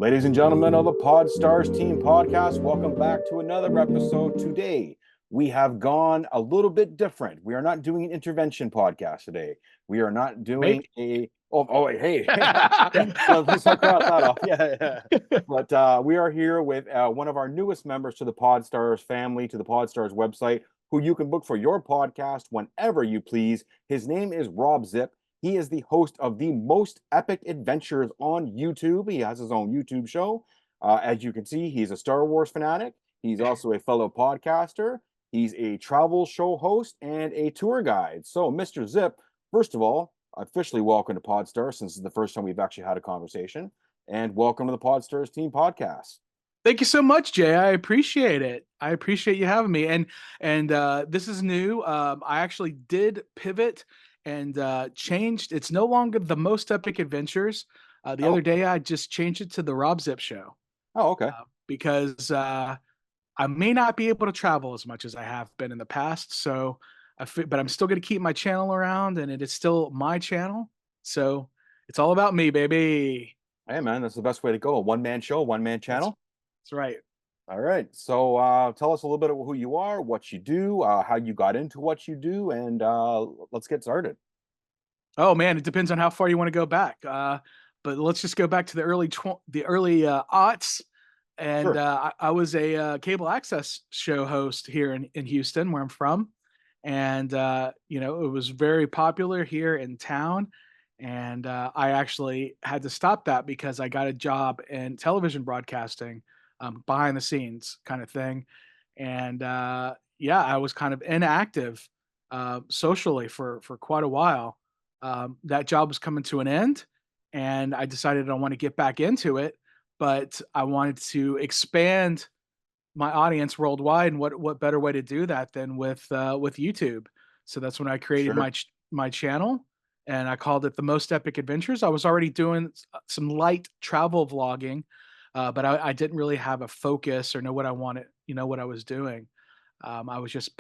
Ladies and gentlemen of the Podstarz Team Podcast, welcome back to another episode. Today, we have gone a little bit different. We are not doing an intervention podcast today. We are not doing Maybe. hey. Let's not cross that off. Yeah. But we are here with one of our newest members to the Podstarz family, to the Podstarz website, who you can book for your podcast whenever you please. His name is Robb Zipp. He is the host of the Most Epic Adventures on YouTube. He has his own YouTube show. As you can see, he's a Star Wars fanatic. He's also a fellow podcaster. He's a travel show host and a tour guide. So, Mr. Zipp, first of all, officially welcome to Podstarz, since this is the first time we've actually had a conversation. And welcome to the Podstarz Team Podcast. Thank you so much, Jay. I appreciate it. I appreciate you having me. And this is new. I actually did pivot and changed. It's no longer the Most Epic Adventures. The other day, I just changed it to the Robb Zipp Show. Oh, okay. Because I may not be able to travel as much as I have been in the past. So, but I'm still going to keep my channel around, and it is still my channel. So it's all about me, baby. Hey, man, that's the best way to go. A one-man show, one-man channel. That's right. All right. So tell us a little bit of who you are, what you do, how you got into what you do, and let's get started. Oh man, it depends on how far you want to go back. But let's just go back to the early aughts. And Sure. I was a cable access show host here in Houston, where I'm from. And it was very popular here in town. And I actually had to stop that because I got a job in television broadcasting, behind the scenes kind of thing. And I was kind of inactive socially for quite a while. That job was coming to an end, and I decided I want to get back into it, but I wanted to expand my audience worldwide. And what better way to do that than with YouTube? So that's when I created Sure. my channel, and I called it the Most Epic Adventures. I was already doing some light travel vlogging, but I didn't really have a focus or know what I wanted, what I was doing. I was just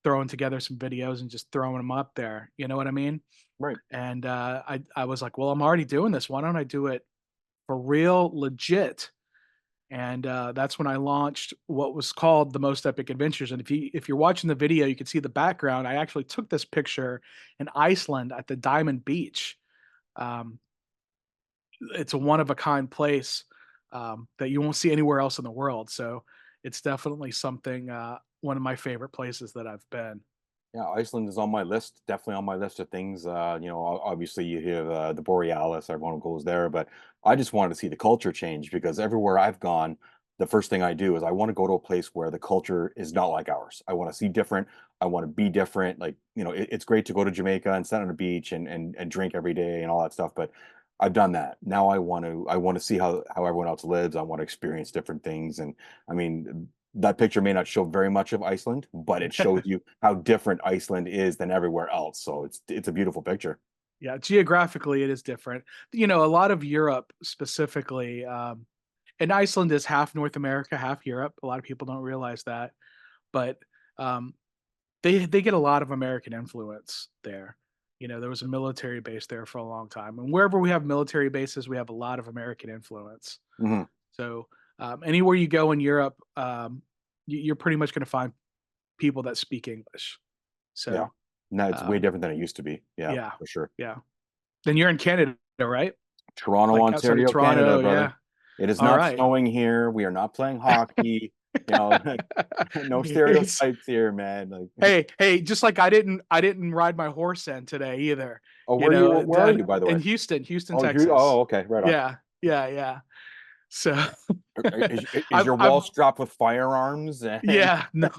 throwing together some videos and just throwing them up there. You know what I mean? Right. And I was like, well, I'm already doing this. Why don't I do it for real, legit? And that's when I launched what was called the Most Epic Adventures. And if you're watching the video, you can see the background. I actually took this picture in Iceland at the Diamond Beach. Um, it's a one of a kind place that you won't see anywhere else in the world. So it's definitely something, one of my favorite places that I've been. Yeah, Iceland is on my list, definitely on my list of things. Obviously you hear the Borealis, everyone goes there, but I just wanted to see the culture change, because everywhere I've gone, the first thing I do is I want to go to a place where the culture is not like ours. I want to see different. I want to be different. Like, it's great to go to Jamaica and sit on a beach and drink every day and all that stuff, but I've done that. Now I want to see how everyone else lives. I want to experience different things. And I mean, that picture may not show very much of Iceland, but it shows you how different Iceland is than everywhere else. So it's a beautiful picture. Yeah, geographically it is different. A lot of Europe specifically, and Iceland is half North America, half Europe. A lot of people don't realize that, but um, they get a lot of American influence there. There was a military base there for a long time, and wherever we have military bases, we have a lot of American influence. Hmm. So anywhere you go in Europe, you're pretty much going to find people that speak English. Yeah. So No, it's way um, different than it used to be. Yeah, yeah, for sure. yeah. Then you're in Canada, right? Toronto, Like outside of Ontario, Canada, Toronto, brother. yeah. It is All not right. snowing here. We are not playing hockey. You know, no It's, stereotypes here, man. Like, hey, just like I didn't ride my horse in today either. oh, where are Down you, by the way? in Houston, Oh, you, Texas. oh, okay, right on. Yeah, yeah, yeah. So Is I've your I've wall strapped with firearms? And yeah, no.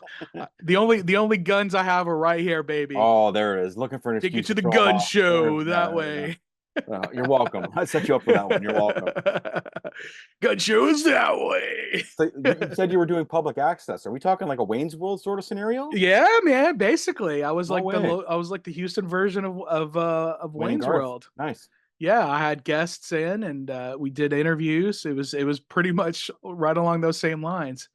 The only guns I have are right here, baby. oh, there it is. Looking for an Take you excuse to to the throw them gun off. There, show that yeah, yeah. way. You're welcome. I set you up for that one. You're welcome. Gun shows that way. So you said you were doing public access. Are we talking like a Wayne's World sort of scenario? Yeah, man. Basically, I was No like way. I was like the Houston version of Wayne and Wayne's Garth. World. Nice. Yeah, I had guests in, and we did interviews. It was pretty much right along those same lines.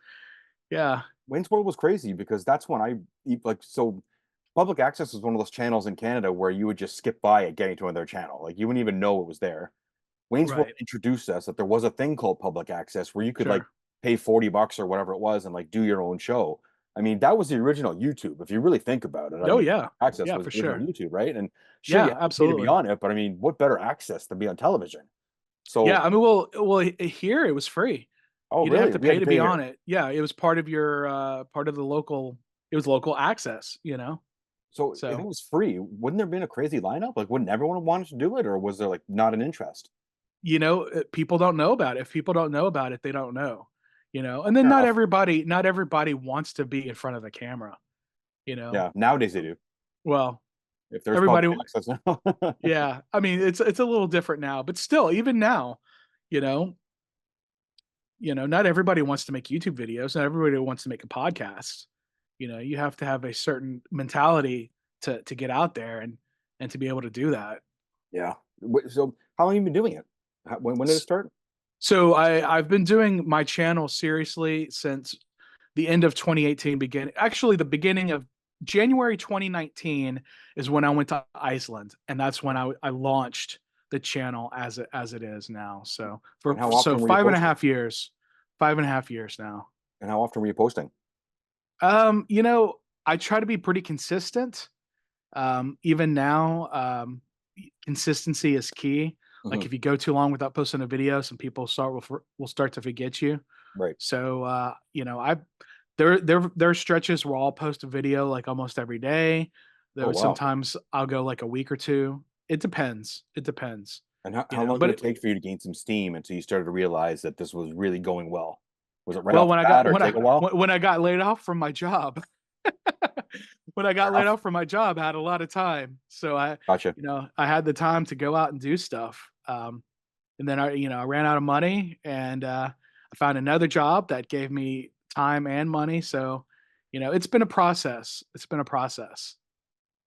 Yeah. Wayne's World was crazy because that's when like so public access was one of those channels in Canada where you would just skip by it getting to another channel. Like you wouldn't even know it was there. Wayne's World Right. introduced us that there was a thing called public access where you could like Sure. pay $40 or whatever it was and like do your own show. I mean, that was the original YouTube. If you really think about it, I Oh mean, yeah. access Yeah, was for the original sure. YouTube, right? And sure, you Yeah, have to pay to be absolutely. on it, but I mean, what better access to be on television? Yeah, So, I mean, here it was free. oh, You didn't have really? to We had pay to to pay be here. on it. Yeah, it was part of your part of the local. It was local access. So, if it So was free, wouldn't there have been a crazy lineup? Like, wouldn't everyone want to do it, or was there like not an interest? people don't know about it. If people don't know about it, they don't know. And then Fair not enough. everybody wants to be in front of the camera. You know, Yeah, nowadays they do. well, If there's public everybody. access now. Yeah, I mean, it's a little different now, but still, even now, you know, not everybody wants to make YouTube videos. Not everybody wants to make a podcast. You have to have a certain mentality to get out there and to be able to do that. Yeah. So, how long have you been doing it? When did it S- start? So I've been doing my channel seriously since the end of 2018. Actually, the beginning of January 2019 is when I went to Iceland, and that's when I launched the channel as it is now. So And how so often were you posting? 5.5 years now. And how often were you posting? I try to be pretty consistent. Even now, consistency is key. Like Mhm. if you go too long without posting a video, some people will start to forget you. Right. So I there are stretches where I'll post a video like almost every day. Oh, Though wow. sometimes I'll go like a week or two. It depends. It depends. And how long did But it take for you to gain some steam until you started to realize that this was really going well? Was it right well, off the when I bat got or take a while? when I got laid off from my job, when I Fair got laid enough. off from my job, I had a lot of time. So Gotcha. I had the time to go out and do stuff. And then I ran out of money and I found another job that gave me time and money. So, it's been a process. It's been a process.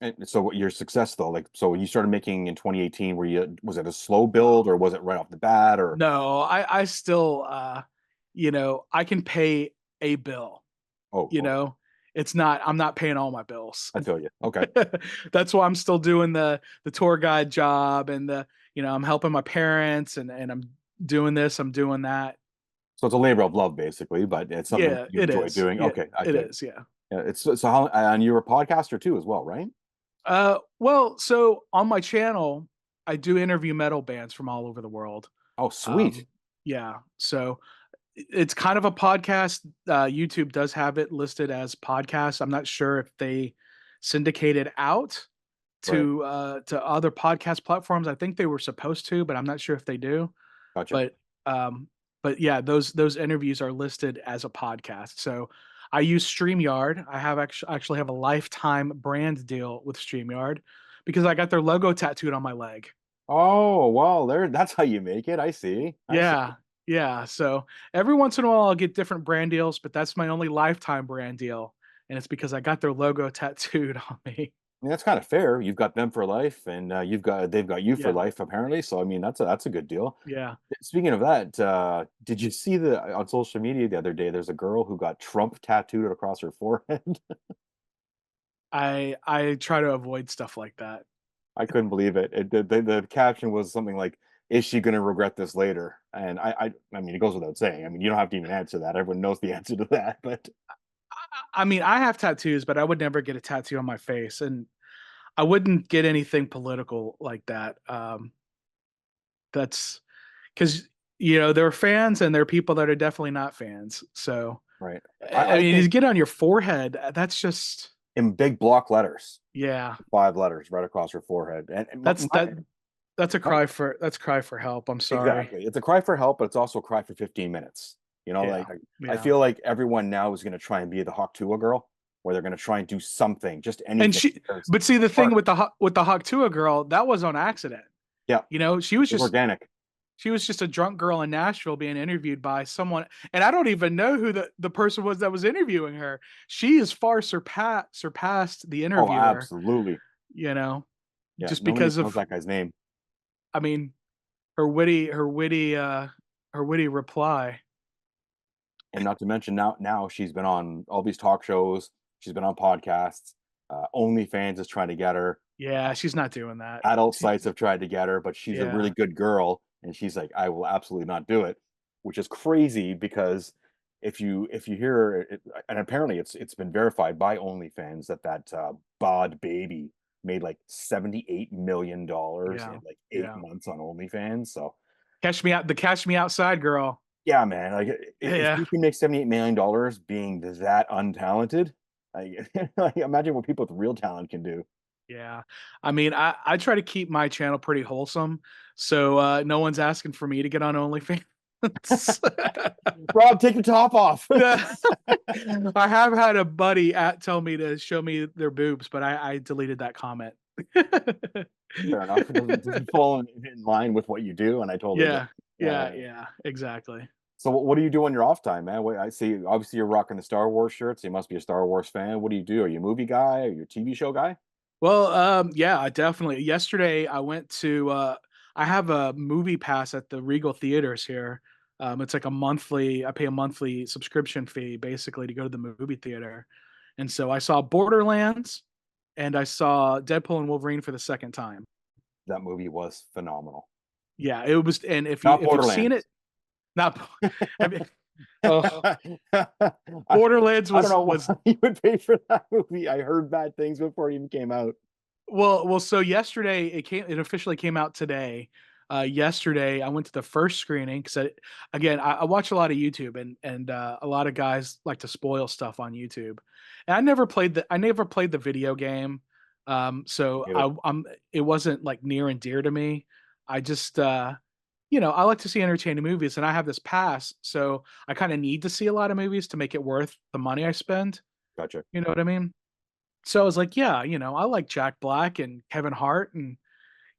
And so what your success though, like so when you started making in 2018, was it a slow build or was it right off the bat or No, I still, I can pay a bill, oh, you okay. know, I'm not paying all my bills. I feel you. Okay. That's why I'm still doing the tour guide job and I'm helping my parents and I'm doing this, I'm doing that. So it's a labor of love basically, but it's something that Yeah, you it enjoy is. doing. Yeah, Okay, I it feel you. is. Yeah. Yeah, it's so how and you're a podcaster too as well, right? Well, so on my channel, I do interview metal bands from all over the world. Oh, sweet. Um, yeah, so it's kind of a podcast. YouTube does have it listed as podcast. I'm not sure if they syndicate it out Right. to other podcast platforms. I think they were supposed to, but I'm not sure if they do. Gotcha. But um, but yeah, those interviews are listed as a podcast. So I use StreamYard. I have actually have a lifetime brand deal with StreamYard because I got their logo tattooed on my leg. Oh, well, that's how you make it. I see. I see. Yeah, yeah. So every once in a while I'll get different brand deals, but that's my only lifetime brand deal, and it's because I got their logo tattooed on me. I mean, that's kind of fair. You've got them for life, and they've got you for Yeah, life, apparently. So I mean, that's a good deal. yeah. Speaking of that, did you see the on social media the other day? There's a girl who got Trump tattooed across her forehead. I try to avoid stuff like that. I couldn't believe it. The caption was something like, "Is she going to regret this later?" And I mean, it goes without saying. I mean, you don't have to even answer that. Everyone knows the answer to that. But I mean, I have tattoos, but I would never get a tattoo on my face, and I wouldn't get anything political like that. That's because there are fans and there are people that are definitely not fans. So right, I I mean, think to get on your forehead, that's just in big block letters, yeah. 5 letters right across her forehead, and That's my, that's a my cry for help. I'm sorry. exactly. It's a cry for help, but it's also a cry for 15 minutes. You know, Yeah, like I yeah. feel like everyone now is going to try and be the Hawk Tuah girl, where they're going to try and do something, just And anything. but see the thing Or, with the Haktua girl, that was on accident. yeah, it She was organic. was just a drunk girl in Nashville being interviewed by someone, and I don't even know who the person was that was interviewing her. She is far surpassed the Oh, interviewer, absolutely. you know, Yeah, just nobody because knows of that guy's name. I mean her witty reply. And not to mention now she's been on all these talk shows. She's been on podcasts. OnlyFans is trying to get her. Yeah, she's not doing that. Adult sites have tried to get her, but she's a really Yeah. good girl. And she's like, I will absolutely not do it, which is crazy because if you hear it, and apparently it's been verified by OnlyFans that bod baby made like $78 in Yeah. like eight Yeah. months on OnlyFans. So Cash me out, the cash me outside girl. yeah, man, like if Yeah. you can make $78 million being that untalented, like, like imagine what people with real talent can do. Yeah. I mean, I try to keep my channel pretty wholesome. So no one's asking for me to get on OnlyFans. Rob, take your top off. Yeah. I have had a buddy tell me to show me their boobs, but I deleted that comment. Fair enough. It doesn't fall in line with what you do, and I totally get Yeah. it. Yeah, Yeah. yeah, yeah. Yeah. Exactly. So what do you do on your off time, man? I see obviously you're rocking the Star Wars shirts. You must be a Star Wars fan. What do you do? Are you a movie guy? Are you a TV show guy? Well, yeah, I definitely. Yesterday, I went to. I have a movie pass at the Regal Theaters here. It's like a monthly. I pay a monthly subscription fee basically to go to the movie theater, and so I saw Borderlands, and I saw Deadpool and Wolverine for the second time. That movie was phenomenal. Yeah, it was. And Not if you've seen Borderlands. it, not. I mean, oh, I, Borderlands I don't know was why you would pay for that movie. I heard bad things before it even came out. So yesterday it officially came out today. Yesterday I went to the first screening because I watch a lot of YouTube and a lot of guys like to spoil stuff on YouTube. And I never played the video game. So Neither. it wasn't like near and dear to me. I just I like to see entertaining movies and I have this pass, so I kind of need to see a lot of movies to make it worth the money I spend. Gotcha. You know what I mean? So I was like, yeah, I like Jack Black and Kevin Hart, and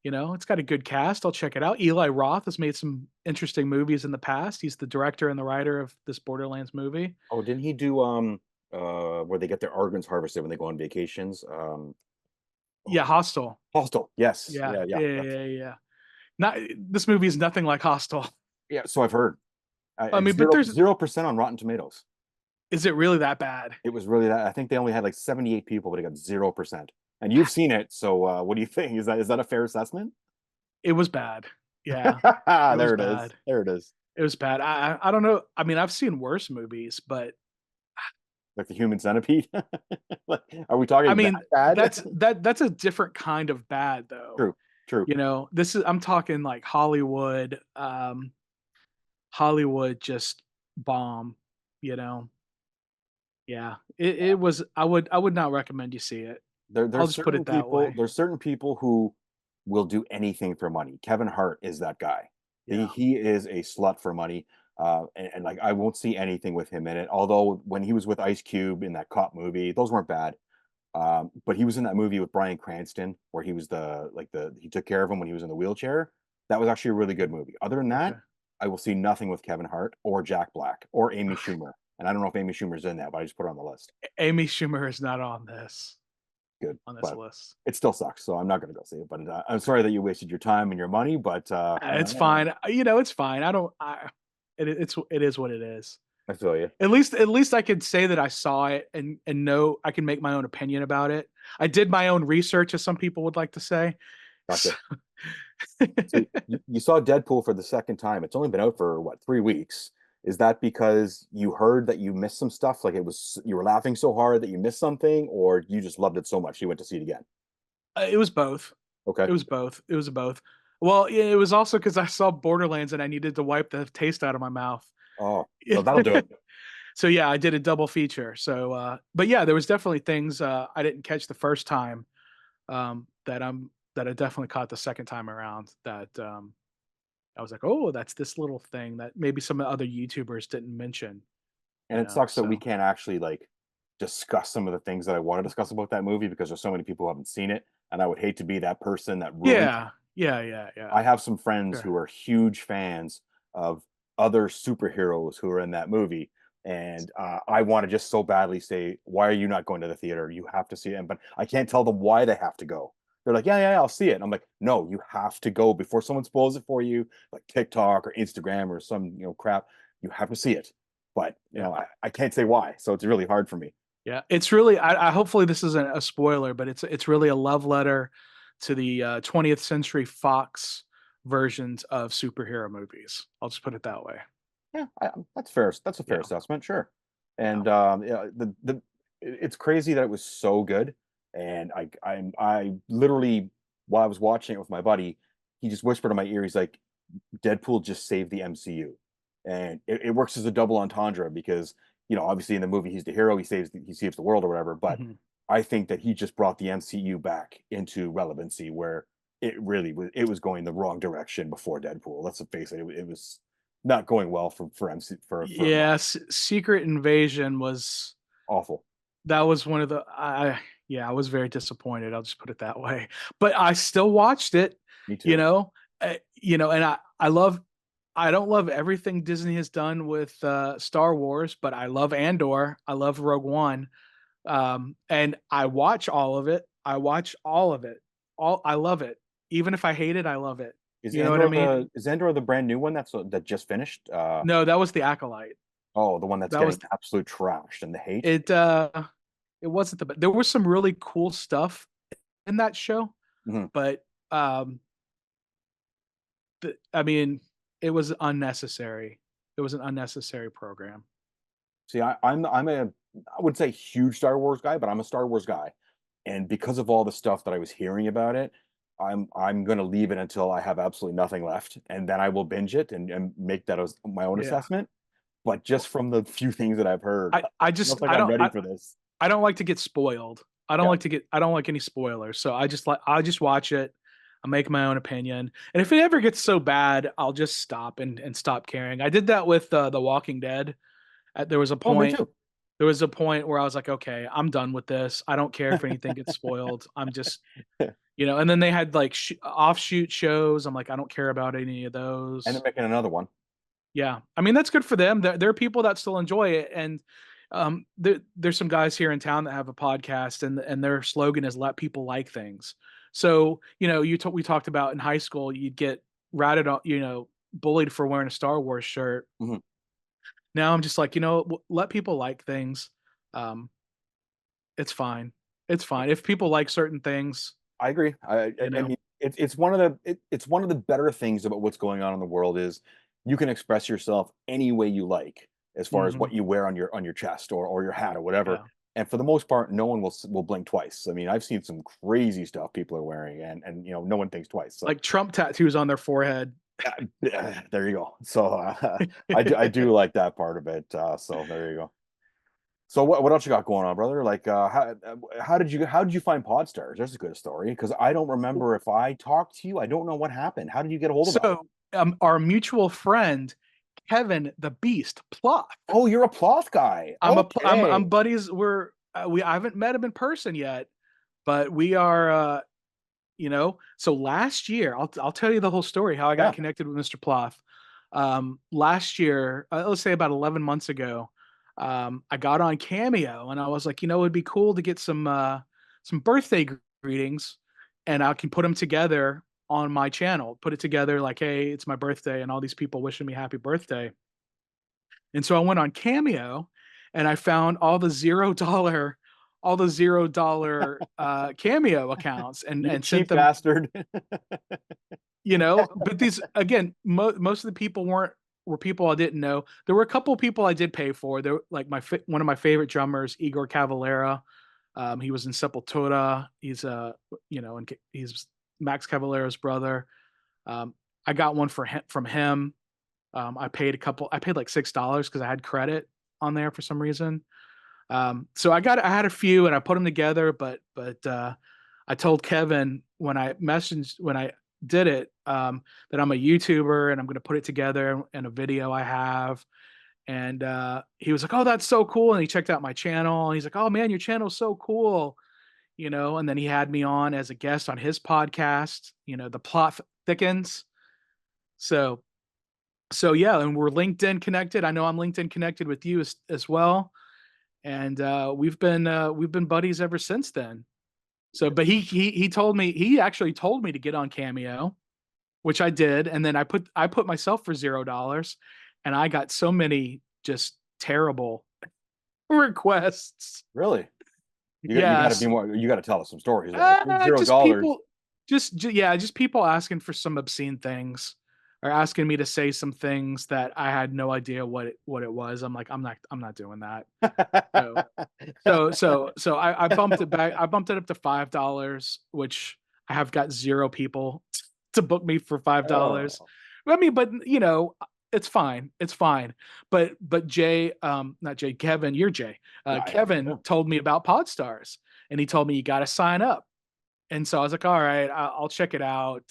it's got a good cast. I'll check it out. Eli Roth has made some interesting movies in the past. He's the director and the writer of this Borderlands movie. Oh, didn't he do where they get their organs harvested when they go on vacations? Oh, Yeah, Hostel. Hostel. Yes. Yeah, Yeah, yeah. yeah, yeah, yeah. Not this movie is nothing like Hostel. Yeah, so I've heard. I mean, but Zero there's 0% on Rotten Tomatoes. is it really that bad? It was really that. I think they only had like 78 people, but it got 0%. And you've seen it, so what do you think? Is that a fair assessment? It was bad. Yeah, it was There it is. bad. There it is. It was bad. I don't know. I mean, I've seen worse movies, but Like the human centipede. Like, are we I talking mean, bad? that's a different kind of bad though. True. True. This is I'm talking like Hollywood, Hollywood just bomb, you know. Yeah. It was I would not recommend you see it. I'll There's just put certain it that people. way. There's certain people who will do anything for money. Kevin Hart is that guy. He Yeah. he is a slut for money. And like I won't see anything with him in it. Although when he was with Ice Cube in that cop movie, those weren't bad. But he was in that movie with Bryan Cranston where he was he took care of him when he was in the wheelchair. That was actually a really good movie. Other than that, Okay. I will see nothing with Kevin Hart or Jack Black or Amy Schumer. And I don't know if Amy Schumer's in that, but I just put her on the list. Amy Schumer is not Good, on this but list. it still sucks. So I'm not going to go see it. But I'm sorry that you wasted your time and your money. But It's fine. It's fine. I don't it is what it is. I feel you. At least I could say that I saw it and know I can make my own opinion about it. I did my own research, as some people would like to say. Gotcha. So, So you saw Deadpool for the second time. It's only been out for what, 3 weeks? Is that because you heard that you missed some stuff? Like you were laughing so hard that you missed something, or you just loved it so much you went to see it again? it was both. Okay. It was both. It was both. Well, yeah, it was also because I saw Borderlands and I needed to wipe the taste out of my mouth. Oh, well, that'll do it. So yeah, I did a double feature. So, but yeah, there was definitely things I didn't catch the first time that I definitely caught the second time around. That I was like, oh, that's this little thing that maybe some other YouTubers didn't mention. And it sucks that we So can't actually like discuss some of the things that I want to discuss about that movie because there's so many people who haven't seen it, and I would hate to be that person that ruins. yeah, yeah, yeah, yeah. I have some friends Sure. who are huge fans of other superheroes who are in that movie, and I want to just so badly say, "Why are you not going to the theater? You have to see it." But I can't tell them why they have to go. They're like, "Yeah, yeah, yeah, I'll see it." And I'm like, "No, you have to go before someone spoils it for you, like TikTok or Instagram or some crap. You have to see it." But Yeah. I can't say why, so it's really hard for me. Yeah, it's really. I hopefully this isn't a spoiler, but it's really a love letter to the 20th Century Fox versions of superhero movies. I'll just put it that way. Yeah, that's fair. That's a fair Yeah. assessment, sure. Yeah. And yeah, it's crazy that it was so good. And I literally, while I was watching it with my buddy, he just whispered in my ear. He's like, "Deadpool just saved the MCU," and it works as a double entendre because obviously in the movie he's the hero, he saves the world or whatever. But Mhm. I think that he just brought the MCU back into relevancy where it was going the wrong direction before Deadpool. Let's face it, it was not going well for MC for Yes, Secret Invasion was awful. that was one of the I yeah, I was very disappointed. I'll just put it that way. But I still watched it, Me you too. know. And I don't love everything Disney has done with Star Wars, but I love Andor. I love Rogue One. And I watch all of it. I watch all of it. I love it. Even if I hate it, I love it. Is You know what I Andor mean? the brand new one that just finished? No, that was the Acolyte. Oh, the one that's That was getting absolute trashed and the hate. it. It wasn't the. There was some really cool stuff in that show, Mhm. but I mean, it was unnecessary. It was an unnecessary program. See, I would say huge Star Wars guy, but I'm a Star Wars guy, and because of all the stuff that I was hearing about it, I'm gonna leave it until I have absolutely nothing left, and then I will binge it and make that as my own Yeah. assessment. But just from the few things that I've heard, I I just don't think I'm ready for this. I don't like to get spoiled. Yeah, I don't like any spoilers. So I just watch it. I make my own opinion. And if it ever gets so bad, I'll just stop and stop caring. I did that with The Walking Dead. There was a oh, me point too. where I was like, okay, I'm done with this. I don't care if anything gets spoiled. I'm just, and then they had like offshoot shows. I'm like, I don't care about any of And they're those. making another one. Yeah, I mean that's good for them. There are people that still enjoy it, and there's some guys here in town that have a podcast, and their slogan is "Let people like things." So we talked about in high school, you'd get ratted on, bullied for wearing a Star Wars shirt. Mhm. Now I'm just like, let people like things. Um, it's fine. It's fine if people like certain things. I agree. You I know. mean, it's one of it's one of the better things about what's going on in the world is you can express yourself any way you like, as far as Hmm. what you wear on your chest or your hat or whatever. Yeah, And for the most part, no one will blink twice. I mean, I've seen some crazy stuff people are wearing, and no one thinks twice. So like Trump tattoos on their forehead. there you go. So I do like that part of it. So there you go. So what else you got going on, brother? Like how did you find Podstarz? That's a good story because I don't remember if I talked to you. I don't know what happened. How did you get a hold of us? So our mutual friend Kevin the Beast Pluck. Oh, you're a Ploth guy. I'm Okay. buddies. I haven't met him in person yet, but we are. So last year, I'll tell you the whole story how I got Yeah. connected with Mr. Ploth. Last year, let's say about 11 months ago, I got on Cameo and I was like, it'd be cool to get some birthday greetings, and I can put them together on my channel. Put it together like, hey, it's my birthday, and all these people wishing me happy birthday. And so I went on Cameo and I found all the $0 Cameo accounts You and sent cheap them, bastard. but these again, most of the people were people I didn't know. There were a couple of people I did pay for. There like one of my favorite drummers, Igor Cavalera. He was in Sepultura. And he's Max Cavalera's brother. Um, I got one from him. I paid like $6 because I had credit on there for some reason. So I had a few and I put them together, but I told Kevin when I did it, that I'm a YouTuber and I'm going to put it together in a video I have. And he was like, "Oh, that's so cool!" And he checked out my channel and he's like, "Oh man, your channel's so cool!" And then he had me on as a guest on his podcast. The plot thickens. So yeah, and we're LinkedIn connected. I know I'm LinkedIn connected with you as well, and we've been buddies ever since then. So, but he told me he actually told me to get on Cameo, which I did, and then I put myself for $0, and I got so many just terrible requests. Really? You got to be Yes, more. You got to tell us some stories. If it's zero just dollars, people. just people asking for some obscene things or asking me to say some things that I had no idea what it was. I'm like, I'm not doing that. So I bumped it back. I bumped it up to $5, which I have got 0 people to book me for $5. Oh, I mean, but it's fine. It's fine. But Jay, not Jay, Kevin, you're Jay. yeah. Kevin told me about Podstarz, and he told me you got to sign up. And so I was like, all right, I'll check it out.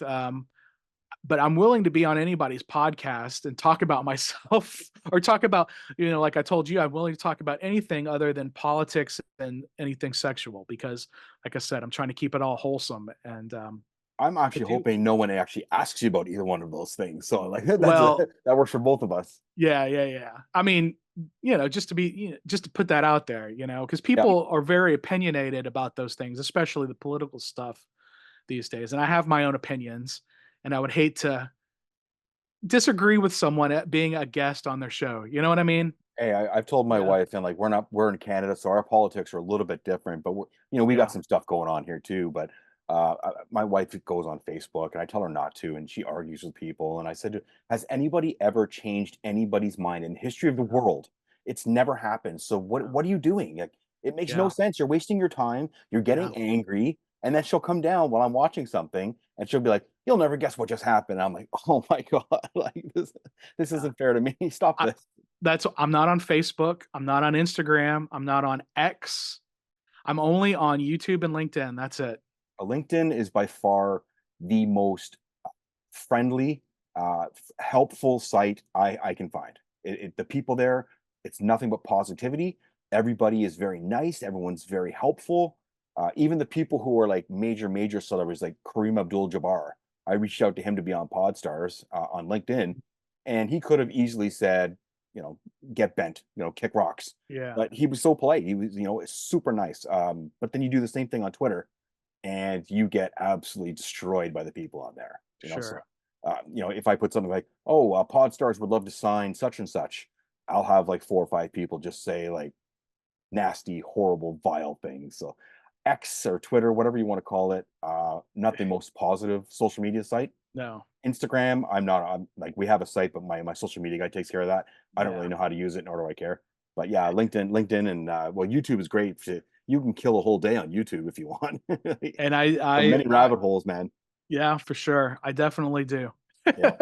But I'm willing to be on anybody's podcast and talk about myself or talk about, like I told you, I'm willing to talk about anything other than politics and anything sexual because, like I said, I'm trying to keep it all wholesome. And I'm I actually do. hoping no one actually asks you about either one of those things. So like that's Well, that works for both of us. yeah. I mean, just to be, just to put that out there, because Yeah. people are very opinionated about those things, especially the political stuff these days. And I have my own opinions, and I would hate to disagree with someone at being a guest on their show. You know what I mean? Hey, I've told my Yeah. wife, and like we're in Canada, so our politics are a little bit different, but we got Yeah. some stuff going on here too. But my wife goes on Facebook, and I tell her not to, and she argues with people. And I said, "Has anybody ever changed anybody's mind in the history of the world? It's never happened. So what are you doing? Like, it makes no Yeah. sense. You're wasting your time. You're Yeah. getting angry, and then she'll come down while I'm watching something, and she'll be like, "You'll never guess what just happened." I'm like, "Oh my god, like this Yeah. isn't fair to me. Stop I, this." I'm not on Facebook. I'm not on Instagram. I'm not on X. I'm only on YouTube and LinkedIn. That's it. LinkedIn is by far the most friendly, helpful site I can find. The people there, it's nothing but positivity. Everybody is very nice. Everyone's very helpful. Even the people who are like major celebrities, like Kareem Abdul-Jabbar. I reached out to him to be on Podstarz on LinkedIn, and he could have easily said, get bent, kick rocks. Yeah. But he was so polite. He was, super nice. But then you do the same thing on Twitter, and you get absolutely destroyed by the people on there. So Sure. if I put something like, "Oh, Podstars would love to sign such and such," I'll have like 4 or 5 people just say like nasty, horrible, vile things. So X or Twitter, whatever you want to call it, not the most positive social media site. No. Instagram, I'm like, we have a site, but my social media guy takes care of that. I don't Yeah. really know how to use it, nor do I care. But yeah, LinkedIn, and well, YouTube is great. You can kill a whole day on YouTube if you want. And So many rabbit holes, man. yeah, for sure. I definitely do. Yeah.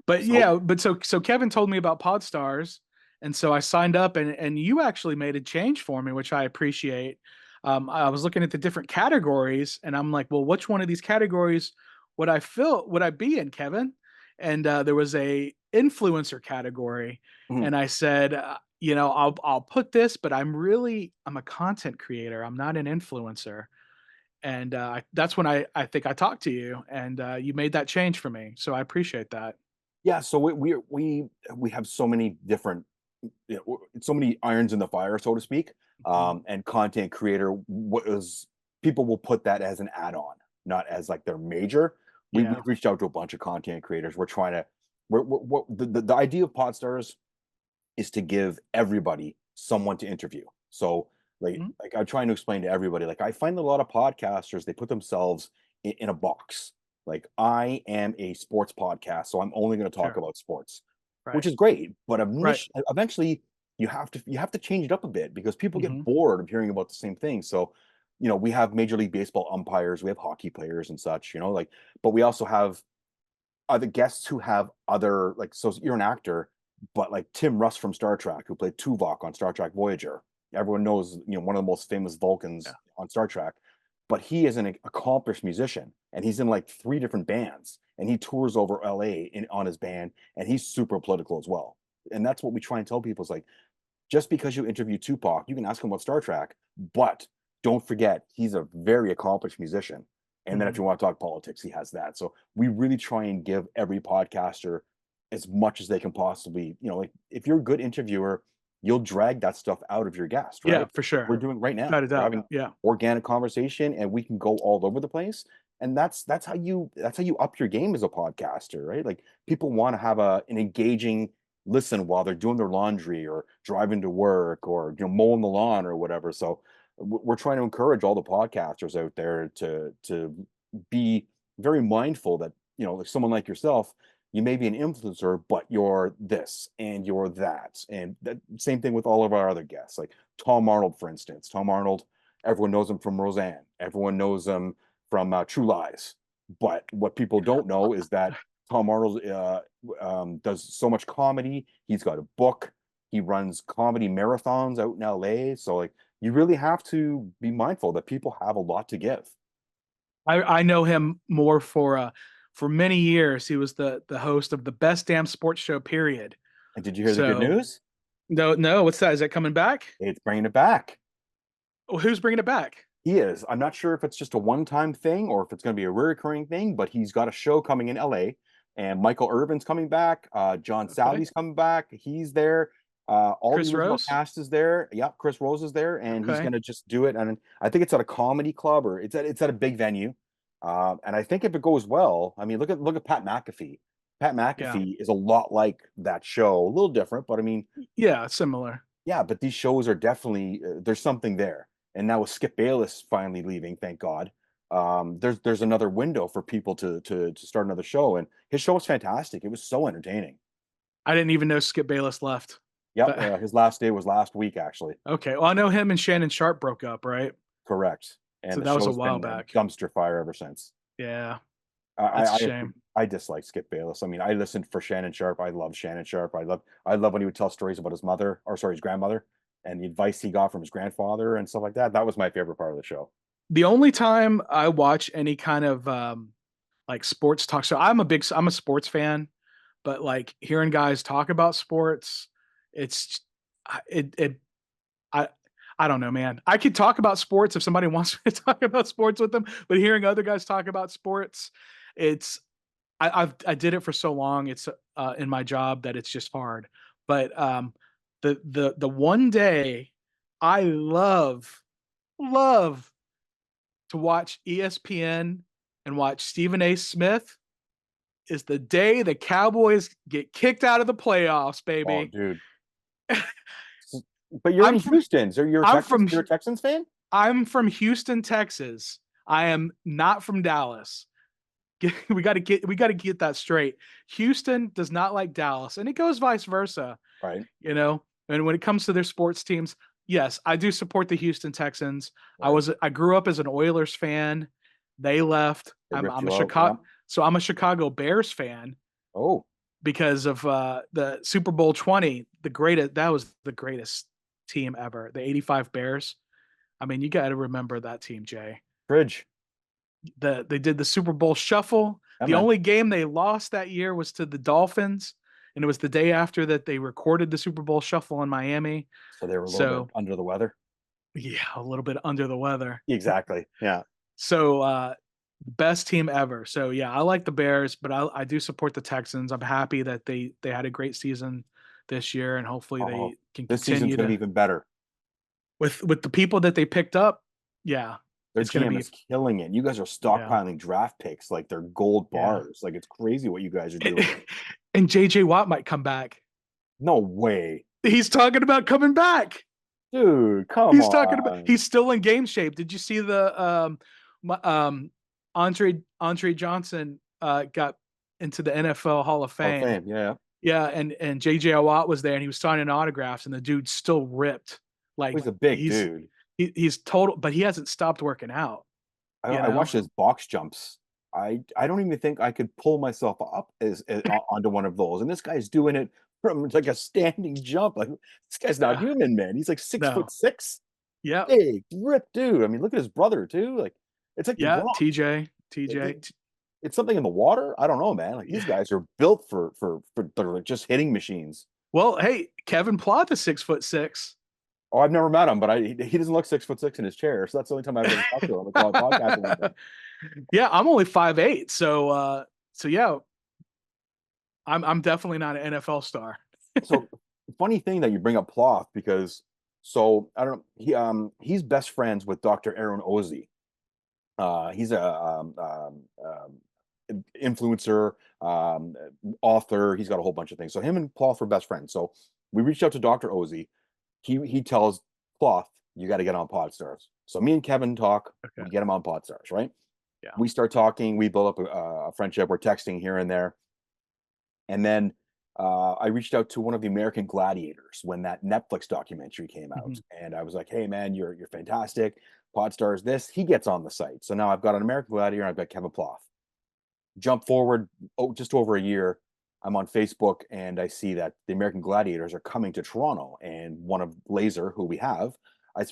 But So yeah, but so Kevin told me about Podstars, and so I signed up, and you actually made a change for me, which I appreciate. I was looking at the different categories, and I'm like, well, which one of these categories would I be in, Kevin? And there was a influencer category, mhm. and I said, I'll put this, but I'm a content creator. I'm not an influencer. And that's when I think I talked to you, and you made that change for me. So I appreciate that. Yeah, so we have so many different, so many irons in the fire, so to speak. Mhm. And content creator was people will put that as an add-on, not as like their major. We've Yeah. reached out to a bunch of content creators. We're trying to the idea of Podstars is to give everybody someone to interview. So Mhm. like I'm trying to explain to everybody, like I find a lot of podcasters, they put themselves in a box. Like I am a sports podcast, so I'm only going to talk Sure. about sports, Right. which is great. But Right. eventually you have to change it up a bit because people get Mhm. bored of hearing about the same thing. So, we have Major League Baseball umpires, we have hockey players and such, like, but we also have other guests who have other, like, so you're an actor, but like Tim Russ from Star Trek, who played Tuvok on Star Trek Voyager. Everyone knows, one of the most famous Yeah. Vulcans on Star Trek, but he is an accomplished musician, and he's in like 3 different bands, and he tours over LA on his band, and he's super political as well. And that's what we try and tell people is like, just because you interview Tupac, you can ask him about Star Trek, but don't forget he's a very accomplished musician. And then if Mhm. you want to talk politics, he has that. So we really try and give every podcaster as much as they can possibly, like if you're a good interviewer, you'll drag that stuff out of your guest, Yeah, right? for Like sure. we're doing right now. Without a We're doubt. having Yeah. organic conversation, and we can go all over the place. And that's how you up your game as a podcaster, right? Like people want to have an engaging listen while they're doing their laundry or driving to work or mowing the lawn or whatever. So we're trying to encourage all the podcasters out there to be very mindful that, like someone like yourself, you may be an influencer, but you're this and you're that. And that same thing with all of our other guests, like Tom Arnold, for instance. Tom Arnold, everyone knows him from Roseanne. Everyone knows him from True Lies. But what people don't know is that Tom Arnold does so much comedy. He's got a book. He runs comedy marathons out in LA. So like, you really have to be mindful that people have a lot to give. I know him more for many years. He was the host of the best damn sports show, period. And did you hear the good So news? no, what's that? Is that coming back? It's bringing it back. Well, who's bringing it back? He is. I'm not sure if it's just a one-time thing or if it's going to be a recurring thing, but he's got a show coming in LA, and Michael Irvin's coming back. John Okay. Salvy's coming back. He's there. All the Chris original Rose? cast is there. Yep, Chris Rose is there, and he's Okay. going to just do it. And I think it's at a comedy club, or it's at a big venue. And I think if it goes well, I mean, look at Pat McAfee. Pat Yeah. McAfee is a lot like that show, a little different, but I mean, Yeah, similar. yeah, but these shows are definitely there's something there. And now with Skip Bayless finally leaving, thank God, there's another window for people to start another show. And his show was fantastic. It was so entertaining. I didn't even know Skip Bayless left. Yep, But his last day was last week, actually. okay. Well, I know him and Shannon Sharp broke up, right? Correct. So And the that was a show's while been back. a dumpster fire ever since. Yeah, I that's a I shame. I dislike Skip Bayless. I mean, I listened for Shannon Sharp. I love Shannon Sharp. I love when he would tell stories about his mother, or sorry, his grandmother, and the advice he got from his grandfather and stuff like that. That was my favorite part of the show. The only time I watch any kind of like sports talk show, I'm a sports fan, but like hearing guys talk about sports, it's it I I don't know, man. I could talk about sports if somebody wants me to talk about sports with them, but hearing other guys talk about sports, it's I did it for so long. It's in my job that it's just hard. But the one day I love to watch ESPN and watch Stephen A. Smith is the day the Cowboys get kicked out of the playoffs, Oh, baby. dude. But you're I'm in from Houston, so you're a I'm Texans. from You're a Texans fan. I'm from Houston, Texas. I am not from Dallas. We got to get that straight. Houston does not like Dallas, and it goes vice versa. Right, And when it comes to their sports teams, yes, I do support the Houston Texans. right. I grew up as an Oilers fan. They left. They ripped I'm a you out. Yeah. Chicago, so I'm a Chicago Bears fan Oh, because of the Super Bowl 20, that was the greatest team ever, the 85 Bears. I mean, you got to remember that team, Jay. Fridge. They did the Super Bowl shuffle. Yeah, The man. only game they lost that year was to the Dolphins, and it was the day after that they recorded the Super Bowl shuffle in Miami. So they were a little bit So under the weather. yeah, a little bit under the weather. Exactly. Yeah. So best team ever. So yeah, I like the Bears, but I do support the Texans. I'm happy that they had a great season this year, and hopefully Oh, they can this season's continue going to be to even better. with the people that they picked up. Yeah, Their it's gonna GM be is killing it. You guys are yeah stockpiling draft picks like they're gold yeah. bars. Like it's crazy what you guys are doing. And JJ Watt might come back. No way. He's talking about coming back. Dude, come He's talking about on. he's still in game shape. Did you see the Andre Johnson got into the NFL Hall of Hall of Fame? Fame. Yeah. Yeah, and JJ Watt was there and he was signing autographs and the dude's still ripped. Like He's a big he's dude. he's total, but he hasn't stopped working out, you I watched know? his box jumps. I don't even think I could pull myself up onto one of those. And this guy's doing it from like a standing jump. Like this guy's not Yeah. human, man. He's like six foot No. six. Yep. Big, ripped dude. I mean, look at his brother too. Like it's like Yeah, LeBron. TJ. It- TJ. it's something in the water. I don't know, man. Like these Yeah. guys are built for they're like just hitting machines. Well, hey, Kevin Plath is 6'6". Oh, I've never met him, but he doesn't look 6'6" in his chair. So that's the only time I've ever talked to him. It's on a podcast with him. Yeah, I'm only 5'8", so yeah, I'm definitely not an NFL star. So funny thing that you bring up Ploth because so I don't know he's best friends with Dr. Aaron Ozzie. He's a influencer, author. He's got a whole bunch of things. So him and Ploth were best friends. So we reached out to Dr. Ozzie. He tells Ploth, you got to get on Podstarz. So me and Kevin talk. Okay. We get him on Podstarz, right? Yeah. We start talking. We build up a friendship. We're texting here and there. And then I reached out to one of the American Gladiators when that Netflix documentary came out, Mhm. and I was like, "Hey, man, you're fantastic. Podstarz this." He gets on the site, so now I've got an American Gladiator, and I've got Kevin Plouffe. Jump forward, just over a year, I'm on Facebook, and I see that the American Gladiators are coming to Toronto, and one of Laser, who we have,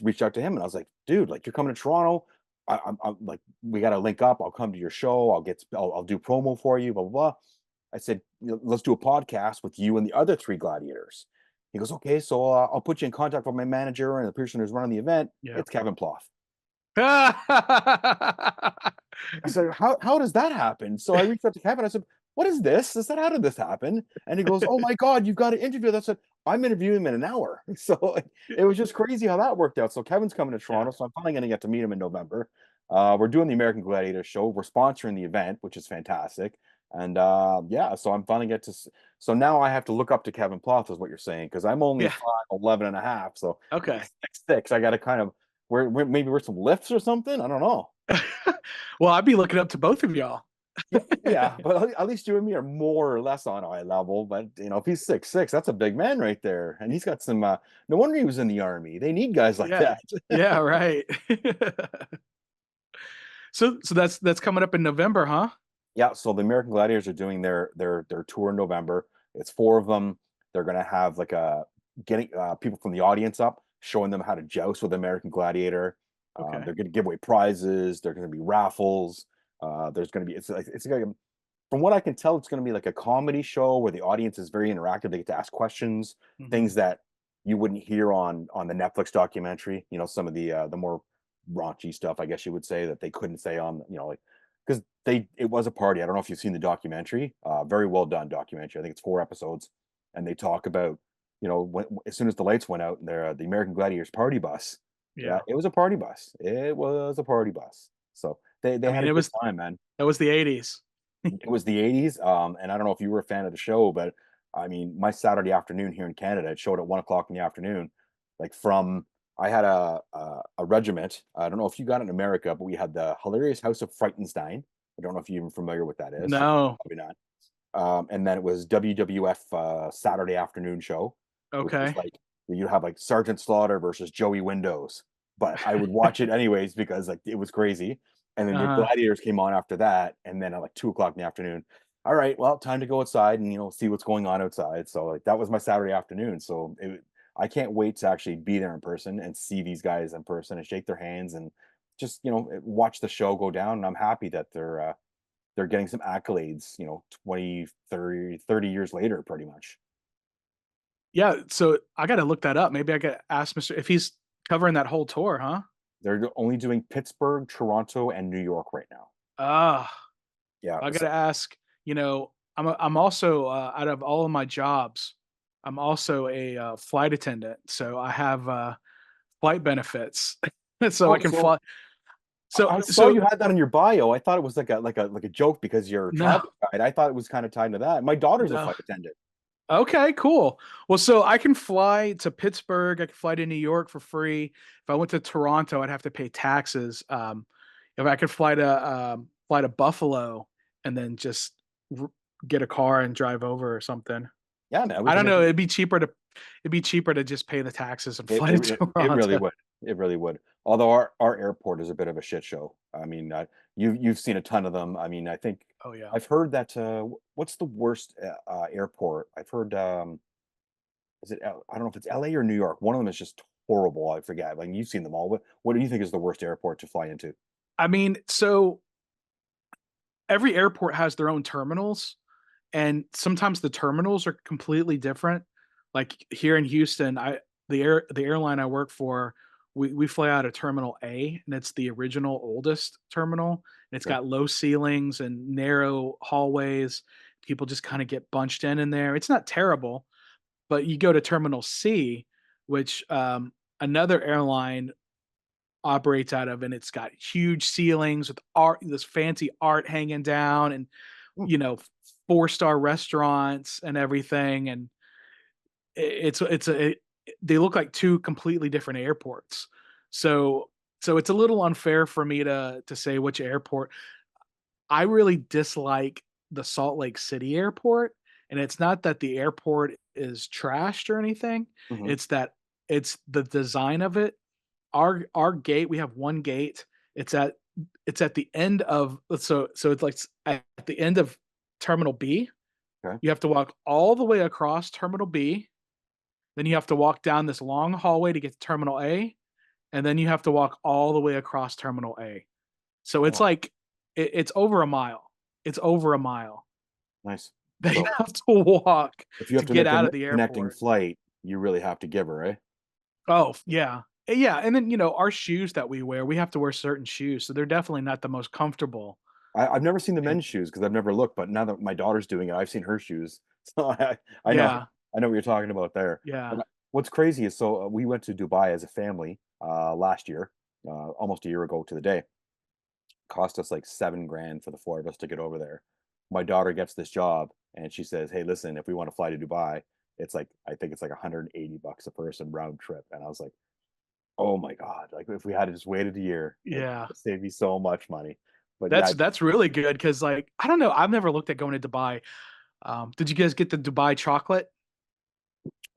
reached out to him, and I was like, "Dude, like you're coming to Toronto. I'm like, we got to link up. I'll come to your show. I'll do promo for you. Blah blah blah." I said, "Let's do a podcast with you and the other three gladiators." He goes, "Okay, so I'll put you in contact with my manager and the person who's running the event. Yeah. It's Kevin Plouffe." I said, "How does that happen?" So I reached out to Kevin. I said, "What is this?" I said, "How did this happen?" And he goes, "Oh my God, you've got to interview." I said, "I'm interviewing him in an hour." So it was just crazy how that worked out. So Kevin's coming to Yeah. Toronto, so I'm finally going to get to meet him in November. We're doing the American Gladiator show. We're sponsoring the event, which is fantastic. And yeah, so I'm finally so now I have to look up to Kevin Plouffe, is what you're saying, because I'm only Yeah. 5'11" and a half. So Okay. he's 6'6". I got to kind of maybe we're some lifts or something. I don't know. Well, I'd be looking up to both of y'all. Yeah, yeah, but at least you and me are more or less on eye level. But if he's 6'6", that's a big man right there, and he's got some. No wonder he was in the army. They need guys like Yeah. that. Yeah, right. So that's coming up in November, huh? Yeah, so the American Gladiators are doing their tour in November. It's 4 of them. They're gonna have like a getting people from the audience up, showing them how to joust with American Gladiator. Okay. They're gonna give away prizes. There are gonna be raffles. There's gonna be it's like from what I can tell, it's gonna be like a comedy show where the audience is very interactive. They get to ask questions, Mhm. things that you wouldn't hear on the Netflix documentary. Some of the more raunchy stuff, I guess you would say, that they couldn't say on like because it was a party. I don't know if you've seen the documentary. Very well done documentary. I think it's 4 episodes, and they talk about as soon as the lights went out, and the American Gladiators party bus. Yeah, Yeah. it was a party bus. It was a party bus. So they I had mean, a good time, man. that was the '80s. It was the 80s, and I don't know if you were a fan of the show, but I mean, my Saturday afternoon here in Canada, it showed at 1 o'clock in the afternoon. Like from I had a regiment. I don't know if you got it in America, but we had the Hilarious House of Frightenstein. I don't know if you're even familiar with that is. No. Probably not. And then it was WWF Saturday afternoon show, which was Okay. like you have like Sergeant Slaughter versus Joey Windows. But I would watch it anyways because like it was crazy. And then the Uh-huh. Gladiators came on after that, and then at like 2 o'clock in the afternoon. All right, well, time to go outside and see what's going on outside. So like that was my Saturday afternoon. So I can't wait to actually be there in person and see these guys in person and shake their hands and just watch the show go down. And I'm happy that they're getting some accolades, 20, 30 years later, pretty much. Yeah, so I gotta look that up. Maybe I could ask Mr. if he's covering that whole tour, huh? They're only doing Pittsburgh, Toronto, and New York right now. Ah, Yeah. I So, gotta ask, I'm also, out of all of my jobs, I'm also a, flight attendant, so I have, flight benefits. So I oh, can so fly. So I saw so you had that in your bio. I thought it was like a joke because you're a no, travel guide. I thought it was kind of tied to that. My daughter's a no. flight attendant. Okay, cool. Well, so I can fly to Pittsburgh, I can fly to New York for free. If I went to Toronto, I'd have to pay taxes. If I could fly to Buffalo and then just r get a car and drive over or something. Yeah, man, we I can don't make know, it. it'd be cheaper to just pay the taxes and It fly it to it really Toronto. would. It really would. Although our airport is a bit of a shit show. I mean, you've seen a ton of them. I mean, I think Oh, yeah. I've heard that, what's the worst, airport? I've heard, is it I don't know if it's LA or New York. One of them is just horrible. I forget. Like, you've seen them all. What do you think is the worst airport to fly into? I mean, so every airport has their own terminals, and sometimes the terminals are completely different. Like here in Houston, the airline I work for, we fly out of Terminal A, and it's the original oldest terminal. And it's Okay. got low ceilings and narrow hallways. People just kind of get bunched in there. It's not terrible, but you go to Terminal C, which another airline operates out of, and it's got huge ceilings with art, this fancy art hanging down, and Hmm. 4-star restaurants and everything. And it's they look like two completely different airports. So so it's a little unfair for me to say which airport. I really dislike the Salt Lake City airport, and it's not that the airport is trashed or anything. Hmm. It's that it's the design of it. Our gate, we have one gate. It's at it's at the end of so it's like at the end of Terminal B. Okay. You have to walk all the way across Terminal B. Then you have to walk down this long hallway to get to Terminal A, and then you have to walk all the way across Terminal A. So it's Oh, like it's over a mile. It's over a mile nice. that you So have to walk if you to have to get make a out of the connecting airport. flight, you really have to give her, eh? Oh, yeah. Yeah, and then, our shoes that we wear, we have to wear certain shoes, so they're definitely not the most comfortable. I've never seen the And men's shoes because I've never looked, but now that my daughter's doing it, I've seen her shoes. So I know yeah, I know what you're talking about there. yeah. But what's crazy is we went to Dubai as a family last year, almost a year ago to the day. Cost us like 7 grand for the four of us to get over there. My daughter gets this job and she says, "Hey, listen, if we want to fly to Dubai, it's like I think it's like 180 bucks a person round trip." And I was like, "Oh my God, like if we had just waited a year, it Yeah. saved me so much money." But yeah, That's really good because, like, I don't know, I've never looked at going to Dubai. Did you guys get the Dubai chocolate?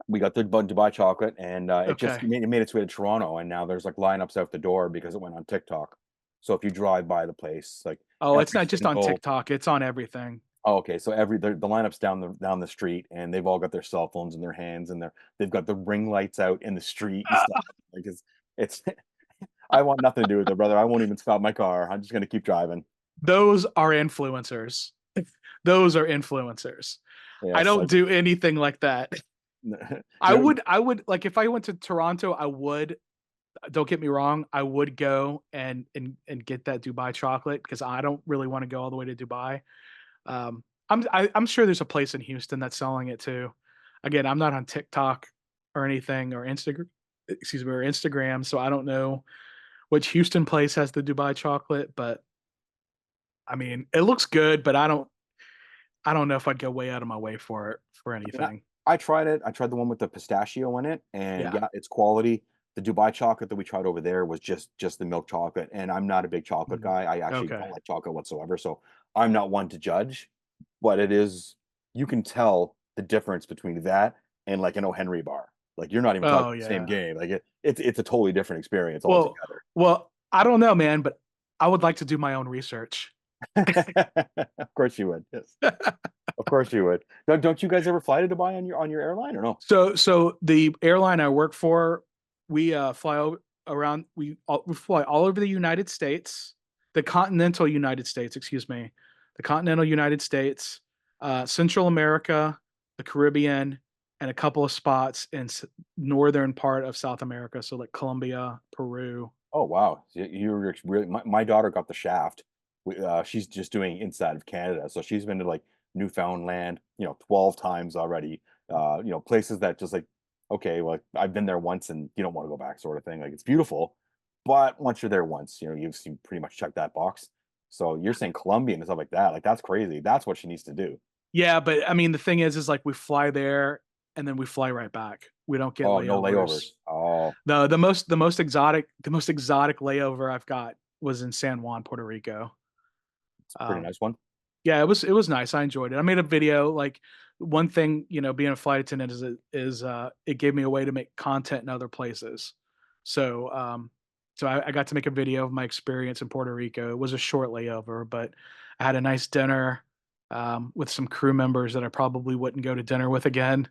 we got the Dubai chocolate, and Okay. it made its way to Toronto, and now there's like lineups out the door because it went on TikTok. So if you drive by the place, like Oh, it's every not just on single TikTok, it's on everything. oh, okay, so the lineups down the street, and they've all got their cell phones in their hands, and they've got the ring lights out in the street and stuff. Like it's I want nothing to do with it, brother. I won't even stop my car. I'm just gonna keep driving. Those are influencers. Those are influencers. I Yes, don't like do anything like that. there, I would like if I went to Toronto, I would, don't get me wrong, I would go and get that Dubai chocolate because I don't really want to go all the way to Dubai. I'm sure there's a place in Houston that's selling it too. Again, I'm not on TikTok or anything or Instagram, excuse me, or Instagram, so I don't know which Houston place has the Dubai chocolate, but I mean, it looks good, but I don't know if I'd go way out of my way for it for I mean, anything. I tried it. I tried the one with the pistachio in it, and Yeah. yeah, it's quality. The Dubai chocolate that we tried over there was just the milk chocolate, and I'm not a big chocolate Mhm. guy. I actually Okay. don't like chocolate whatsoever, so I'm not one to judge. But it is you can tell the difference between that and like an O. Henry bar. Like you're not even talking Oh the same yeah. game. Like it's a totally different experience Well, altogether. I don't know, man, but I would like to do my own research. Of course you would. Yes, of course you would. Don't you guys ever fly to Dubai on your airline or no? So the airline I work for, we around we fly all over the United States, the continental United States, excuse me, the continental United States, Central America, the Caribbean, and a couple of spots in northern part of South America, so like Colombia, Peru. Oh, wow. So you're really my daughter got the shaft. She's just doing inside of Canada, so she's been to, like, Newfoundland, 12 times already, places that just, like, okay, well, I've been there once and you don't wanna go back sort of thing, like, it's beautiful, but once you're there once, you pretty much check that box. So you're saying Colombia and stuff like, that's crazy. That's what she needs to do. Yeah, but I mean, the thing is like we fly there and then we fly right back. We don't get Oh, no layovers. layovers. Oh, The most exotic layover I've got was in San Juan, Puerto Rico. it's a pretty Um, nice one. yeah, it was nice. I enjoyed it. I made a video. Like one thing, being a flight attendant it gave me a way to make content in other places. So I got to make a video of my experience in Puerto Rico. It was a short layover, but I had a nice dinner with some crew members that I probably wouldn't go to dinner with again.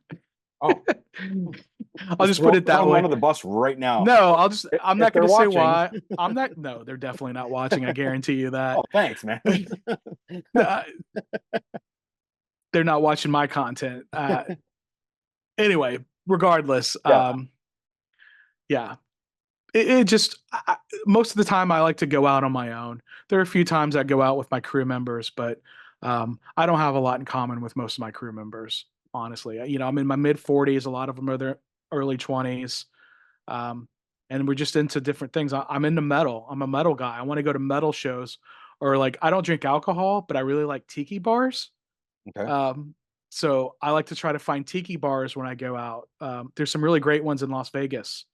Oh, I'll just just put it throw that 'em way. under the bus right now. No, I'm If not going they're to say watching. why. I'm not. No, they're definitely not watching. I guarantee you that. Oh, thanks, man. Uh, they're not watching my content. Anyway, regardless, Yeah. yeah, it just most of the time I like to go out on my own. There are a few times I go out with my crew members, but I don't have a lot in common with most of my crew members. Honestly, I'm in my mid 40s. A lot of them are their early 20s. Um, and we're just into different things. I'm into metal. I'm a metal guy. I want to go to metal shows, or like I don't drink alcohol, but I really like tiki bars. Okay. Um, so I like to try to find tiki bars when I go out. There's some really great ones in Las Vegas.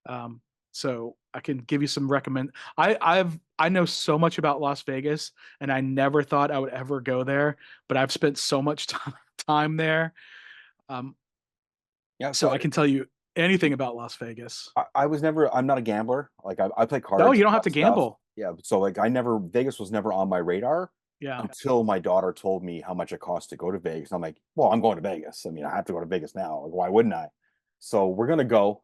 Um, so I can give you some recommend. I know so much about Las Vegas, and I never thought I would ever go there, but I've spent so much time there. Um, Yeah. so So I can tell you anything about Las Vegas. I was never. I'm not a gambler. Like I play No, cards you and don't all have to that stuff. gamble. Yeah. So like I never. Vegas was never on my radar Yeah. until my daughter told me how much it costs to go to Vegas. I'm like, well, I'm going to Vegas. I mean, I have to go to Vegas now. Like, why wouldn't I? So we're gonna go.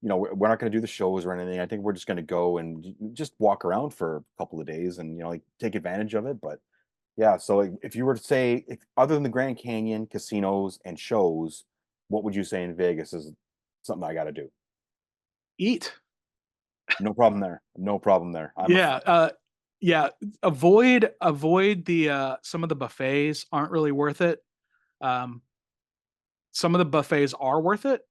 We're not gonna do the shows or anything. I think we're just gonna go and just walk around for a couple of days and like take advantage of it. But yeah, so like, if you were to say, if other than the Grand Canyon, casinos, and shows, what would you say in Vegas is something I got to do? Eat. No problem there. No problem there. Yeah. Yeah. Avoid the some of the buffets aren't really worth it. Um, some of the buffets are worth it.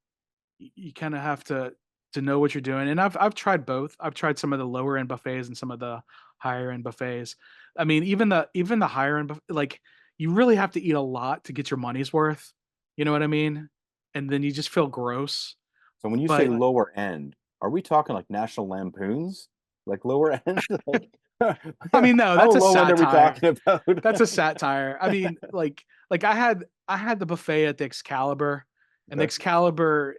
You kind of have to know what you're doing. And I've tried both. I've tried some of the lower end buffets and some of the higher end buffets. I mean, even the higher end like you really have to eat a lot to get your money's worth. You know what I mean? And then you just feel gross. So when you say But lower end, are we talking like National Lampoons? Like lower end? Like I mean, no, how that's a low end are we satire. talking about? That's a satire. I mean, like I had the buffet at the Excalibur, and the Okay. Excalibur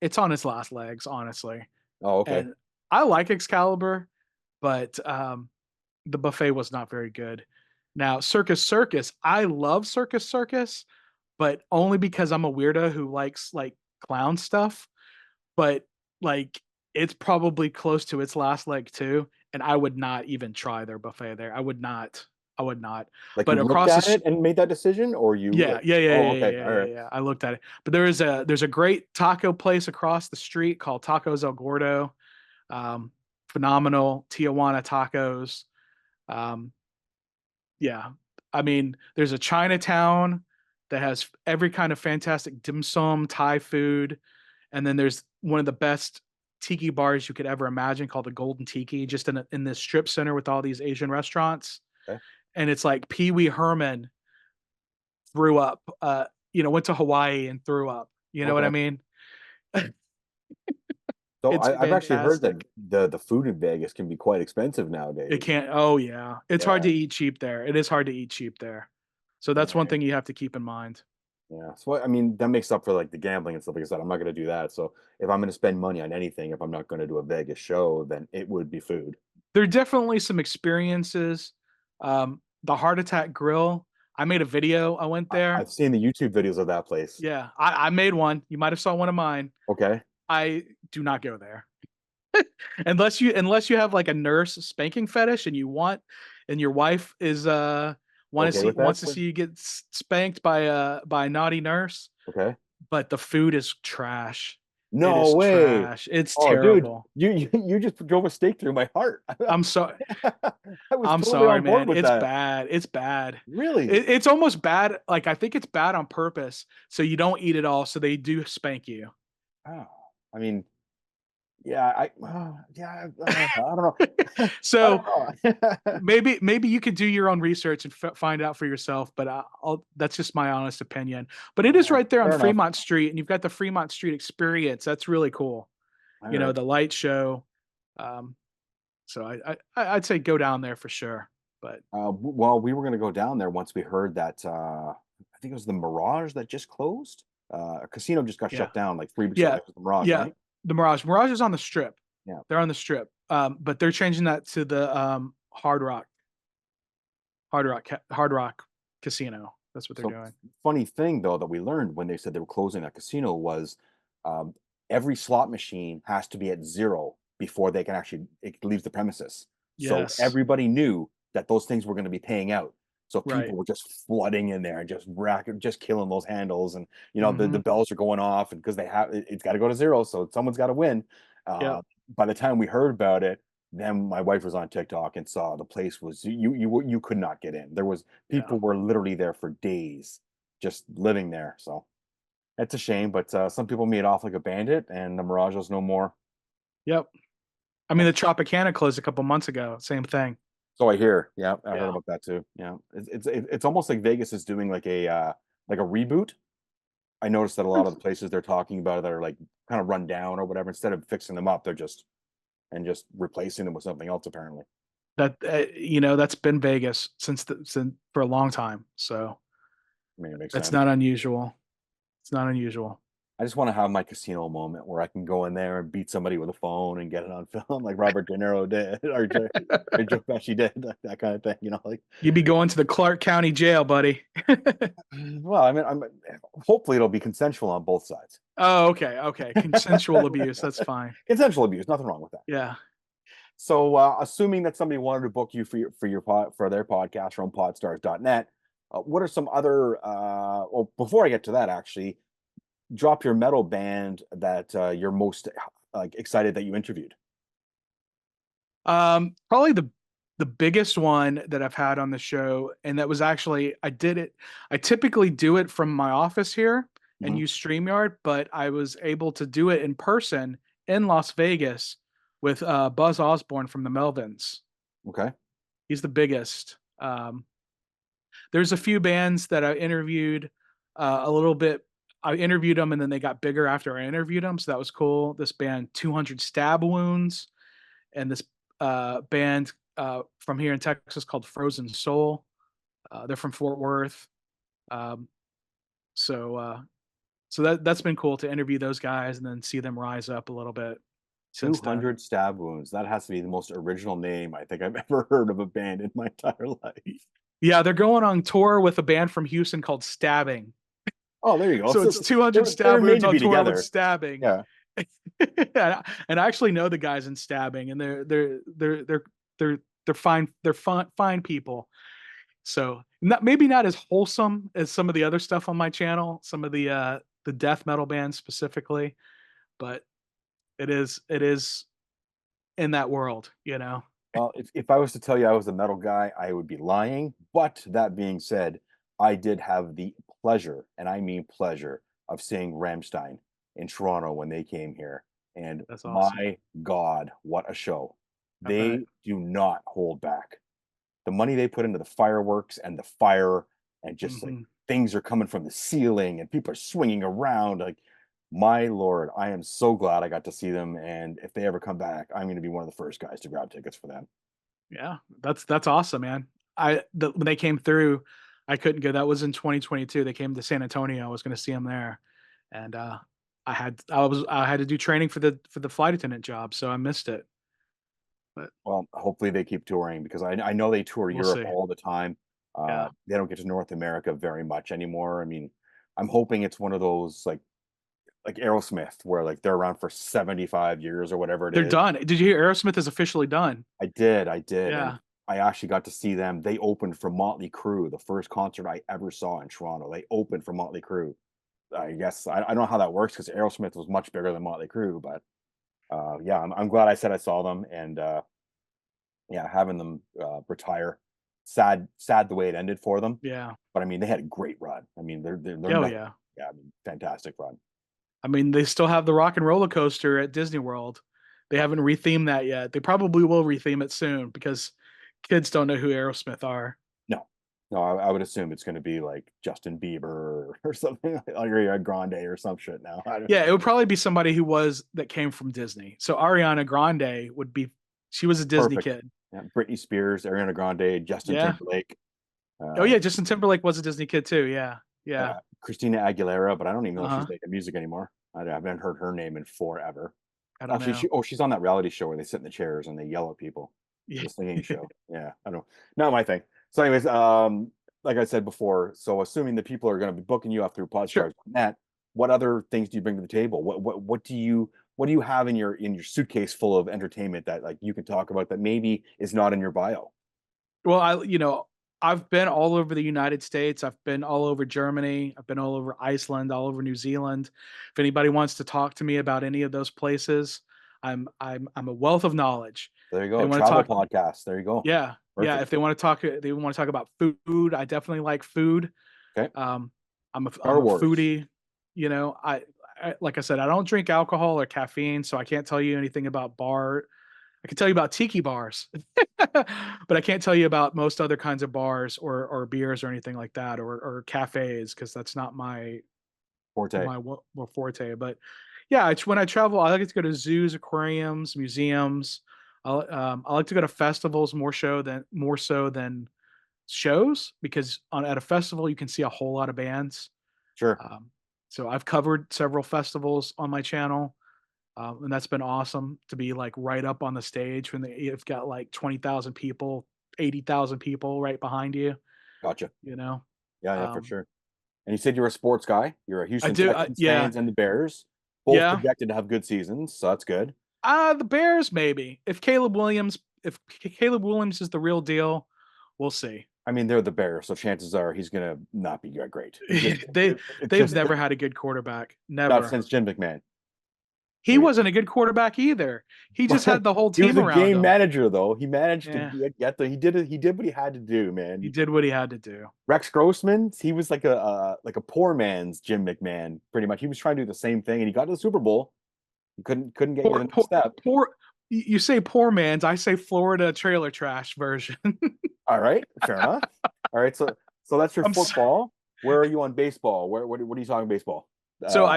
it's on its last legs, honestly. Oh, okay. And I like Excalibur, but the buffet was not very good. Now, Circus Circus, I love Circus Circus, but only because I'm a weirdo who likes like clown stuff. But like it's probably close to its last leg too, and I would not even try their buffet there. I would not. I would not. Like But you've looked across the at it and made that decision, or you yeah, like, yeah, yeah, oh, yeah, okay, yeah, all yeah, right, yeah. I looked at it, but there's a great taco place across the street called Tacos El Gordo. Um, Phenomenal Tijuana tacos. Um, yeah, I mean, there's a Chinatown that has every kind of fantastic dim sum Thai food, and then there's one of the best tiki bars you could ever imagine called the Golden Tiki, just in this strip center with all these Asian restaurants, okay, and it's like Pee Wee Herman threw up. Went to Hawaii and threw up. You know what I okay. mean? So It's I've actually heard that fantastic. the food in Vegas can be quite expensive It nowadays. can't. Oh yeah, it's hard Yeah, to eat cheap there. It is hard to eat cheap there. So that's one yeah, thing you have to keep in mind. yeah. So I mean, that makes up for like the gambling and stuff. Like I said, I'm not going to do that. So if I'm going to spend money on anything, if I'm not going to do a Vegas show, then it would be food. There are definitely some experiences. The Heart Attack Grill. I made a video. I went there. I've seen the YouTube videos of that place. Yeah, I made one. You might have saw one of mine. Okay, I do not go there unless you have like a nurse spanking fetish and and your wife is okay with that. wants to see you get spanked by a naughty nurse. Okay. But the food is trash. It No is way. trash. It's Oh, dude, terrible. you just drove a stake through my heart. I'm sorry. I was I'm totally sorry, on board man. with It's that. bad. It's bad. Really? It's almost bad. Like I think it's bad on purpose, so you don't eat it all. So they do spank you. Oh, I mean, yeah, yeah, I don't know. I So don't know. maybe you could do your own research and find out for yourself. But that's just my honest opinion. But it is Yeah, right there on fair enough. Fremont Street, and you've got the Fremont Street Experience. That's really cool. All right. The light show. Um, so I'd say go down there for sure. But Well, we were going to go down there once we heard that. I think it was the Mirage that just closed. A casino just got yeah, shut down like 3 weeks ago. I yeah, think it was the Mirage, yeah. right? The Mirage. Mirage is on the strip. Yeah. They're on the strip. But they're changing that to the Hard Rock Casino. That's what they're So doing. funny thing though that we learned when they said they were closing that casino was um, every slot machine has to be at zero before they can actually it leaves the premises. So Yes. everybody knew that those things were going to be paying out. So Right. people were just flooding in there and just killing those handles, and the Hmm. bells are going off, and because it's got to go to zero, so someone's got to win. Yep. By the time we heard about it, then my wife was on TikTok and saw the place was you could not get in. There was Yeah. people were literally there for days, just living there. So it's a shame, but some people made off like a bandit, and the Mirage is no more. Yep. I mean, the Tropicana closed a couple months ago. Same thing. So I hear. Yeah, I heard Yeah. about that too. Yeah, it's almost like Vegas is doing like a reboot. I noticed that a lot of the places they're talking about that are like kind of run down or whatever, instead of fixing them up, they're just replacing them with something else apparently. That that's been Vegas since for a long time. So I mean, it makes that's sense. not unusual. It's not unusual. I just want to have my casino moment where I can go in there and beat somebody with a phone and get it on film, like Robert De Niro did, or Joe Pesci did, that kind of thing. Like. You'd be going to the Clark County Jail, buddy. Well, I mean, hopefully it'll be consensual on both sides. Oh, okay, okay. Consensual abuse. That's fine. Consensual abuse, nothing wrong with that. Yeah. So, assuming that somebody wanted to book you for their podcast from podstarz.net, what are some other? Well, before I get to that, actually, drop your metal band that you're most excited that you interviewed. Probably the biggest one that I've had on the show, and that was actually I did it. I typically do it from my office here and Mhm. use StreamYard, but I was able to do it in person in Las Vegas with Buzz Osborne from the Melvins. Okay. He's the biggest. There's a few bands that I interviewed a little bit. I interviewed them and then they got bigger after I interviewed them, so that was cool. This band, 200 Stab Wounds, and this band from here in Texas called Frozen Soul. They're from Fort Worth. Um, so that's been cool to interview those guys and then see them rise up a little bit since then. 200 Stab Wounds. That has to be the most original name I think I've ever heard of a band in my entire life. Yeah, they're going on tour with a band from Houston called Stabbing. Oh, there you go. So it's 200 they Stab were made Wounds to on be tour with together. Stabbing. Yeah. And I actually know the guys in Stabbing, and they're fine. They're fine people. So maybe not as wholesome as some of the other stuff on my channel, some of the death metal bands specifically, but it is in that world. Well, if I was to tell you I was a metal guy, I would be lying. But that being said, I did have the pleasure, and I mean pleasure, of seeing Rammstein in Toronto when they came here. And That's awesome. my God, what a show. I bet. They do not hold back. The money they put into the fireworks and the fire, and just like Hmm. things are coming from the ceiling and people are swinging around. Like, my Lord, I am so glad I got to see them. And if they ever come back, I'm going to be one of the first guys to grab tickets for them. Yeah, that's awesome, man. When they came through, I couldn't go. That was in 2022. They came to San Antonio. I was going to see them there, and I had to do training for the flight attendant job, so I missed it. But Well, hopefully they keep touring because I know they tour we'll Europe see. all the time. Yeah, They don't get to North America very much anymore. I mean, I'm hoping it's one of those like Aerosmith where like they're around for 75 years or whatever it they're is. done. Did you hear Aerosmith is officially done? I did, and Yeah, I actually got to see them. They opened for Motley Crue, the first concert I ever saw in Toronto. They opened for Motley Crue. I guess I don't know how that works because Aerosmith was much bigger than Motley Crue, but yeah, I'm glad I said I saw them, and yeah, having them retire, sad the way it ended for them. yeah, But I mean, they had a great run. I mean, they're oh never, yeah. yeah, I mean, fantastic run. I mean, they still have the Rock and Roller Coaster at Disney World. They haven't rethemed that yet. They probably will retheme it soon because kids don't know who Aerosmith are. No, no, I would assume it's going to be like Justin Bieber or something like Ariana Grande or some shit. Now, I don't. Yeah, it would probably be somebody that came from Disney. So Ariana Grande would be, she was a Disney Perfect. kid. Yeah, Britney Spears, Ariana Grande, Justin Yeah. Timberlake, Oh uh, yeah, Justin Timberlake was a Disney kid too. Yeah. Yeah. Christina Aguilera, but I don't even know if she's Uh-huh. making music anymore. I haven't heard her name in forever. I don't Actually, know. she's on that reality show where they sit in the chairs and they yell at people. Yeah. The singing show. Yeah, I don't. Not my thing. So, anyways, like I said before, so assuming that people are going to be booking you up through Sure. Podstarz.net, what other things do you bring to the table? What do you have in your suitcase full of entertainment that like you can talk about that maybe is not in your bio? Well, I've been all over the United States. I've been all over Germany. I've been all over Iceland, all over New Zealand. If anybody wants to talk to me about any of those places, I'm a wealth of knowledge. There you They go. want to Travel talk. podcast. There you go. Yeah, yeah. Perfect. If they want to talk about food. I definitely like food. Okay. Um, I'm a Star I'm a Wars. foodie. Like I said, I don't drink alcohol or caffeine, so I can't tell you anything about bar. I can tell you about tiki bars, but I can't tell you about most other kinds of bars or beers or anything like that or cafes because that's not my Forte. more forte. But yeah, it's when I travel, I like to go to zoos, aquariums, museums. I like to go to festivals more so than shows, because at a festival you can see a whole lot of bands. Sure. Um, so I've covered several festivals on my channel, and that's been awesome to be like right up on the stage when you've got like 20,000 people, 80,000 people right behind you. Gotcha. You know, Yeah, yeah, for um, sure. And you said you're a sports guy. You're a I Houston do. Texans Yeah, fans and the Bears, both yeah. projected to have good seasons, so that's good. The Bears maybe. If Caleb Williams is the real deal, we'll see. I mean, they're the Bears, so chances are he's gonna not be great. It's just, they it's they've just never had a good quarterback. not Never. since Jim McMahon. He Maybe. wasn't a good quarterback either. He just had the whole He was team a around game him. manager, though. He managed to Yeah, he did what he had to do, man. he did what he had to do. Rex Grossman, he was like a poor man's Jim McMahon, pretty much. He was trying to do the same thing, and he got to the Super Bowl. He couldn't get you to Poor, the next poor, step. poor. You say poor man's. I say Florida trailer trash version. All right, fair enough. All right, so that's your I'm so, football. Where are you on baseball? What are you talking baseball? so Uh,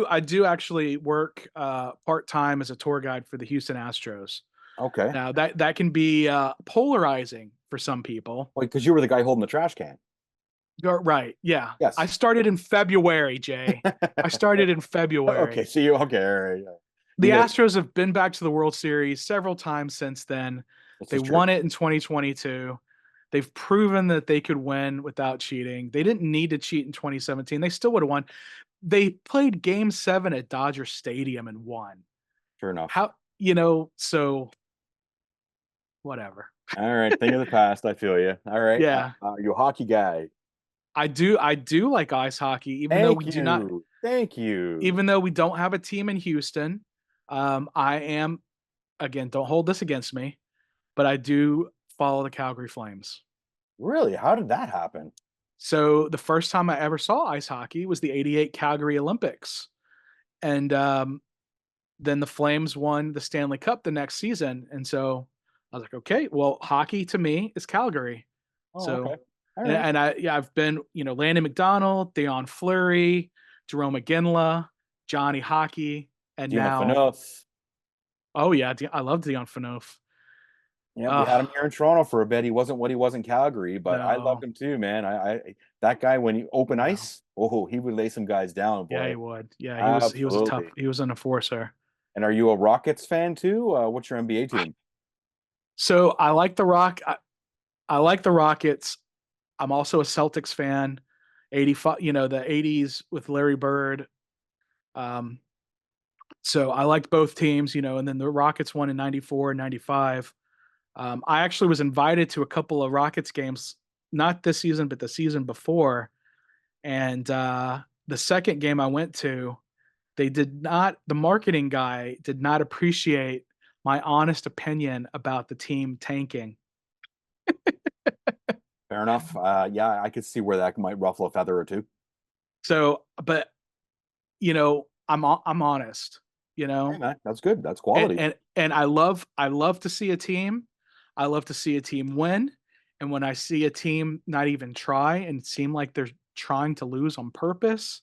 I do actually work part time as a tour guide for the Houston Astros. okay. Now that can be polarizing for some people. Well, because you were the guy holding the trash can. You're right. Yeah. I Yes. started in February, Jay. I started in Okay, February. so you okay? All right. Yeah. The You know, Astros have been back to the World Series several times since then. this They is true. won it in 2022. They've proven that they could win without cheating. They didn't need to cheat in 2017. They still would have won. They played game 7 at Dodger Stadium and won. Sure enough. So whatever. All right, thing of the past. I feel you. All right. Yeah. Are you a hockey guy? I do like ice hockey, Thank you. Thank you. even though we don't have a team in Houston. I am, again, don't hold this against me, but I do follow the Calgary Flames. Really? How did that happen? So the first time I ever saw ice hockey was the '88 Calgary Olympics, and then the Flames won the Stanley Cup the next season, and so I was like, okay, well, hockey to me is Calgary. Oh, okay. So, All and, right. and I've been, Landon McDonald, Dion Fleury, Jerome McGinley, Johnny Hockey, and Dion now, Phaneuf. oh yeah, I love Dion Phaneuf. Yeah, we had him Oh here in Toronto for a bit. He wasn't what he was in Calgary, but I loved no, him too, man. I that guy when he open no, ice, oh, he would lay some guys down, yeah, he boy. would. Yeah, Absolutely. he was an enforcer. And are you a Rockets fan too? What's your NBA team? So I like the Rock. I like the Rockets. I'm also a Celtics fan. 85, the 80s with Larry Bird. Um, so I liked both teams, and then the Rockets won in 94 and 95. I actually was invited to a couple of Rockets games, not this season, but the season before. And the second game I went to, the marketing guy did not appreciate my honest opinion about the team tanking. Fair enough. Yeah, I could see where that might ruffle a feather or two. So, but I'm honest, Hey, man, that's good. That's quality. and I love to see a team. I love to see a team win, and when I see a team not even try and seem like they're trying to lose on purpose,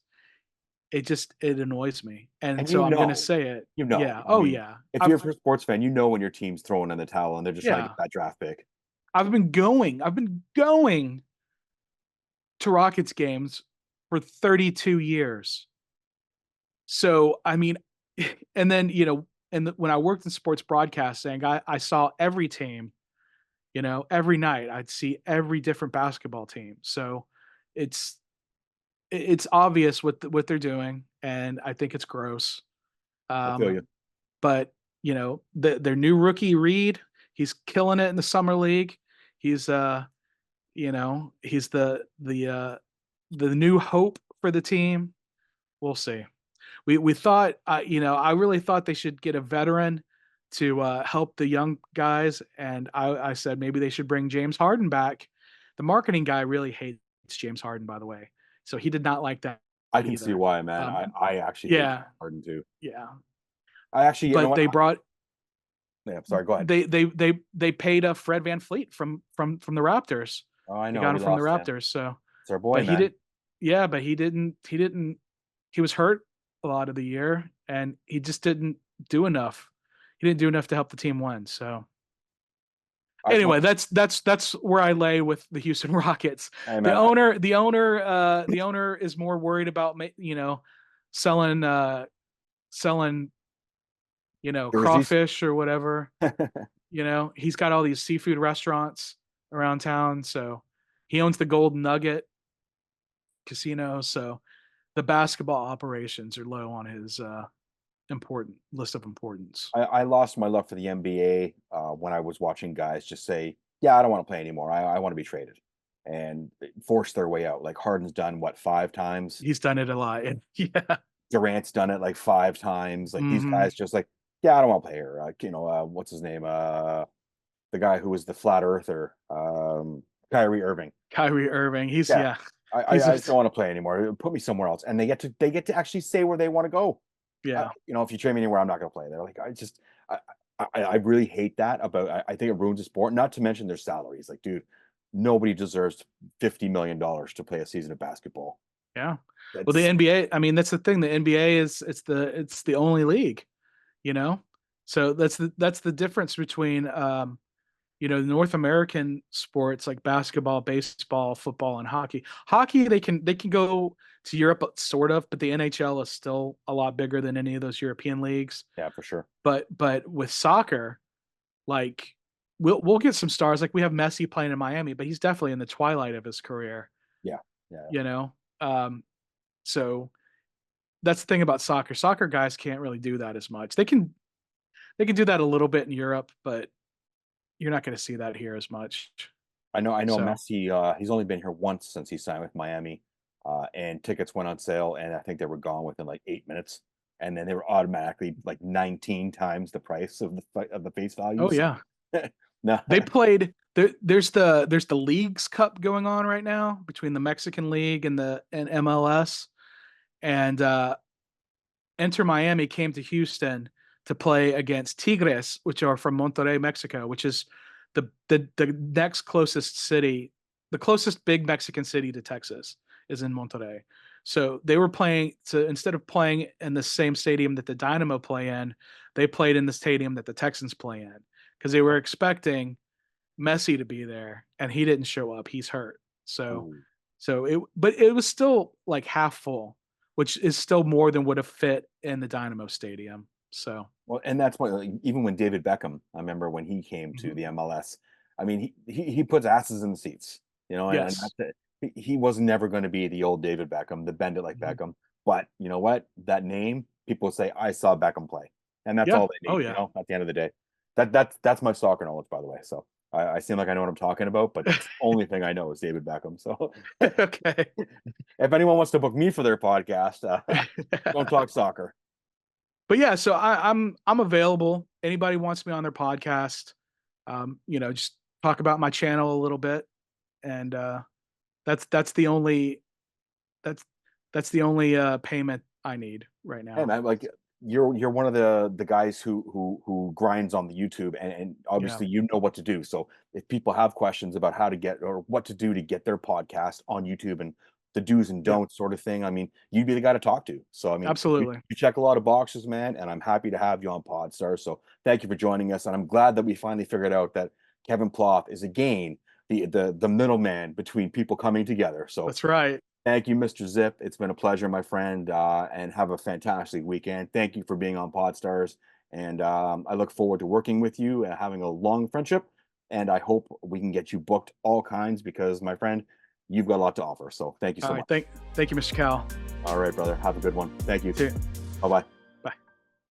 it annoys me. And And so I'm gonna say it. Yeah. I Oh mean, yeah. if you're a sports fan, you know when your team's throwing in the towel and they're just trying to Yeah. get that draft pick. I've been going to Rockets games for 32 years. So I mean, and then when I worked in sports broadcasting, I saw every team. Every night I'd see every different basketball team. So it's it's obvious what they're doing, and I think it's gross. I feel Um, you. but their new rookie Reed, he's killing it in the summer league. He's he's the new hope for the team. We'll see. We thought, I really thought they should get a veteran to help the young guys, and I said maybe they should bring James Harden back. The marketing guy really hates James Harden, by the way, so he did not like that I can see either. why, man. Um, I actually hate yeah, James Harden too. yeah, I actually, you know but what? they brought Yeah, sorry, go ahead. they paid Fred Van Fleet from the Raptors. Oh, I They know got we him from the lost him. Raptors. So, It's our boy, but he man. did, yeah, but he didn't he was hurt a lot of the year, and he just didn't do enough. He didn't do enough to help the team win. So anyway, that's where I lay with the Houston Rockets. Hey, The man, owner is more worried about selling selling jerseys. crawfish or whatever. He's got all these seafood restaurants around town, so he owns the Golden Nugget casino. So the basketball operations are low on his important list of importance. I lost my love for the NBA when I was watching guys just say, "Yeah, I don't want to play anymore. I want to be traded," and force their way out. Like Harden's done what 5 times. He's done it a lot. Yeah. Durant's done it like 5 times. Like these Hmm. guys just like, yeah, I don't want to play here. What's his name? The guy who was the flat earther, Kyrie Irving. Kyrie Irving. He's Yeah, yeah. I He's just just don't want to play anymore. Put me somewhere else, and they get to actually say where they want to go. yeah. If you trade me anywhere, I'm not going to play. They're like, I, I really hate that about. I think it ruins the sport. Not to mention their salaries. Like, dude, nobody deserves $50 million to play a season of basketball. Yeah. Well, the That's NBA, I mean, that's the thing. The NBA it's the only league, you know? So that's the difference between the North American sports like basketball, baseball, football, and hockey. Hockey, they can go to Europe sort of, but the NHL is still a lot bigger than any of those European leagues. yeah, for sure. But with soccer, like we'll get some stars. Like we have Messi playing in Miami, but he's definitely in the twilight of his career, Yeah, yeah. you know? So that's the thing about soccer. Soccer guys can't really do that as much. They can do that a little bit in Europe, but you're not going to see that here as much. I know So, Messi, he's only been here once since he signed with Miami, and tickets went on sale, and I think they were gone within like 8 minutes, and then they were automatically like 19 times the price of the face value. oh So, yeah, no, they played. There's the Leagues Cup going on right now between the Mexican League and MLS, and Enter Miami came to Houston to play against Tigres, which are from Monterrey, Mexico, which is the next closest city, the closest big Mexican city to Texas is in Monterrey. So they were playing. So instead of playing in the same stadium that the Dynamo play in, they played in the stadium that the Texans play in because they were expecting Messi to be there, and he didn't show up. He's hurt. So ooh. but it was still like half full, which is still more than would have fit in the Dynamo Stadium. So Well, and that's why, like, even when David Beckham, I remember when he came to mhm. the MLS, I mean, he puts asses in the seats, and Yes. that's it. He was never going to be the old David Beckham, the bend it like Mhm. Beckham. But you know what? That name, people say, I saw Beckham play, and that's Yeah. all they Oh need. yeah. At the end of the day, that's my soccer knowledge, by the way. So I seem like I know what I'm talking about, but that's the only thing I know is David Beckham. So Okay. if anyone wants to book me for their podcast, don't talk soccer. But yeah, so I'm available. Anybody wants me on their podcast, just talk about my channel a little bit, and that's the only that's that's the only payment I need right Hey now. man, like you're one of the guys who grinds on the YouTube, and Yeah. obviously you know what to do. So if people have questions about how to get or what to do to get their podcast on YouTube and the do's and Yeah. don'ts sort of thing, I mean, you'd be the guy to talk to. So I mean, Absolutely. you check a lot of boxes, man, and I'm happy to have you on Podstar. So thank you for joining us, and I'm glad that we finally figured out that Kevin Plouffe is again the middleman between people coming together. So That's right. thank you, Mr. Zipp. It's been a pleasure, my friend, and have a fantastic weekend. Thank you for being on Podstars, and I look forward to working with you and having a long friendship. And I hope we can get you booked all kinds because, my friend, you've got a lot to offer. So thank you All so right. much. Thank you, Mr. Cal. All right, brother. Have a good one. Thank you. See you. Bye bye.